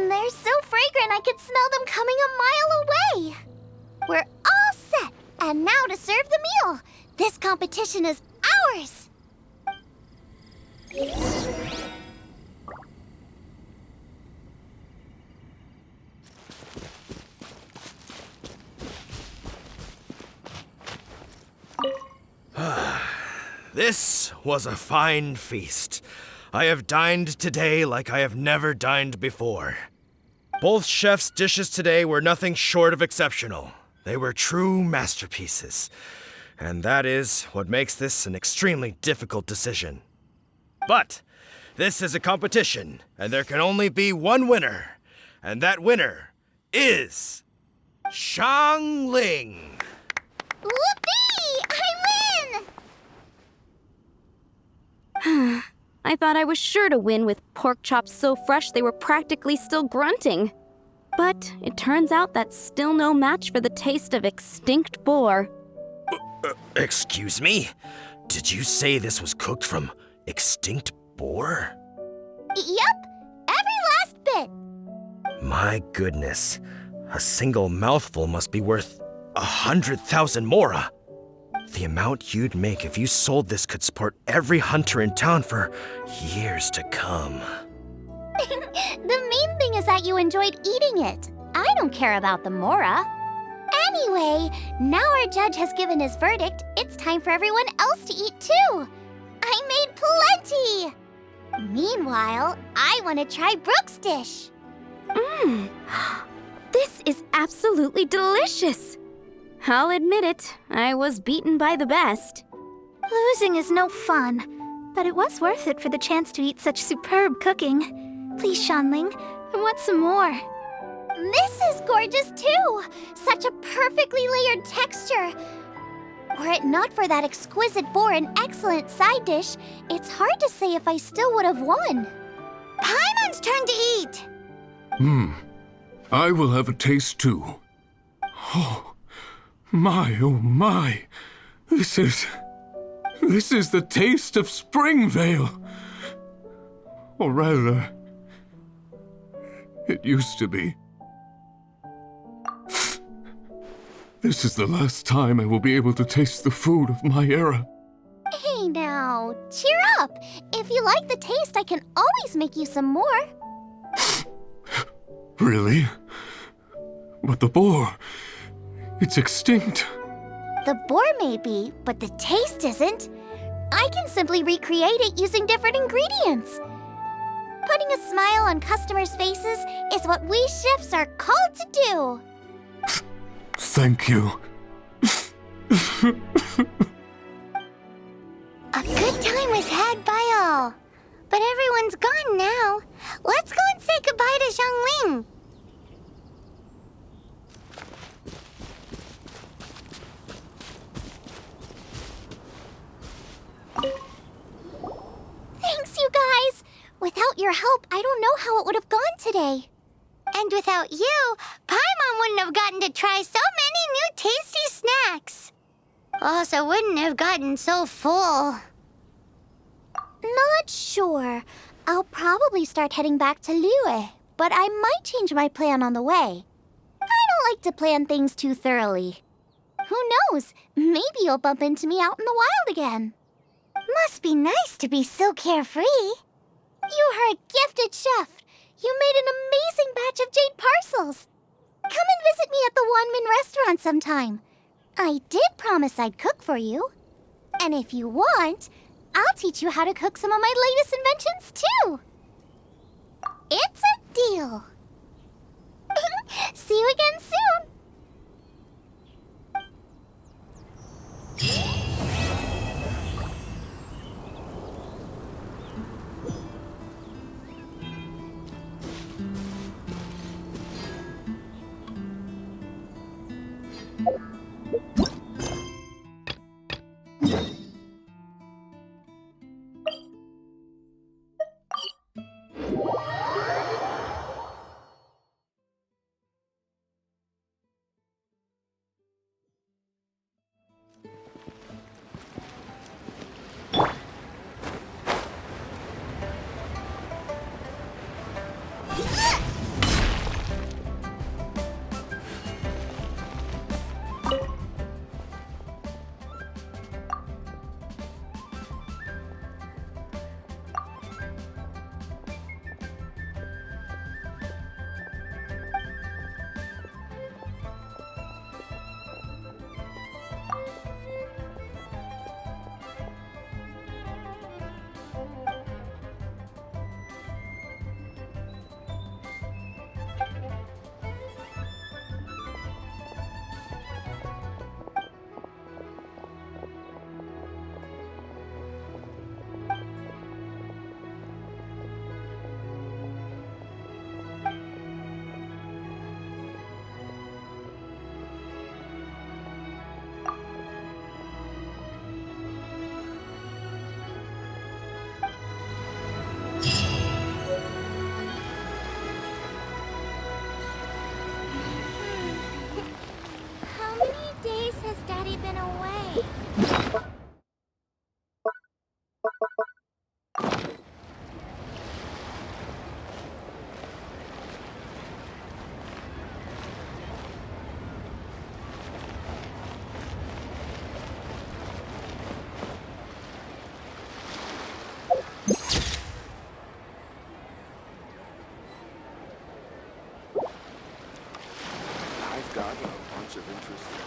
They're so fragrant I could smell them coming a mile away. We're all set, and now to serve the meal. This competition is ours. This was a fine feast. I have dined today like I have never dined before. Both chefs' dishes today were nothing short of exceptional. They were true masterpieces. And that is what makes this an extremely difficult decision. But this is a competition, and there can only be one winner. And that winner is Xiangling. Whoopee! I win! I thought I was sure to win with pork chops so fresh they were practically still grunting. But it turns out that's still no match for the taste of extinct boar. Excuse me? Did you say this was cooked from extinct boar? Yep, every last bit. My goodness. A single mouthful must be worth 100,000 mora. The amount you'd make if you sold this could support every hunter in town for years to come. The main thing is that you enjoyed eating it. I don't care about the mora. Anyway, now our judge has given his verdict, it's time for everyone else to eat too. I made plenty! Meanwhile, I want to try Brooke's dish. This is absolutely delicious. I'll admit it, I was beaten by the best. Losing is no fun, but it was worth it for the chance to eat such superb cooking. Please, Shanling, I want some more. This is gorgeous too! Such a perfectly layered texture. Were it not for that exquisite boar and excellent side dish, it's hard to say if I still would have won. Paimon's turn to eat! I will have a taste too. Oh my. This is the taste of Springvale. Or rather, it used to be. This is the last time I will be able to taste the food of my era. Hey now, cheer up. If you like the taste, I can always make you some more. Really? But the boar, it's extinct. The boar may be, but the taste isn't. I can simply recreate it using different ingredients. Putting a smile on customers' faces is what we chefs are called to do. Thank you. A good time was had by all. But everyone's gone now. Let's go and say goodbye to Xiangling. Thanks, you guys. Without your help, I don't know how it would have gone today. And without you, Paimon wouldn't have gotten to try so many new tasty snacks. Also wouldn't have gotten so full. Not sure. I'll probably start heading back to Liyue, but I might change my plan on the way. I don't like to plan things too thoroughly. Who knows? Maybe you'll bump into me out in the wild again. Must be nice to be so carefree. You are a gifted chef. You made an amazing batch of jade parcels. Come and visit me at the Wanmin restaurant sometime. I did promise I'd cook for you. And if you want, I'll teach you how to cook some of my latest inventions too. It's a deal. See you again soon. hidden away. I've got a bunch of interesting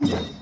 gadgets.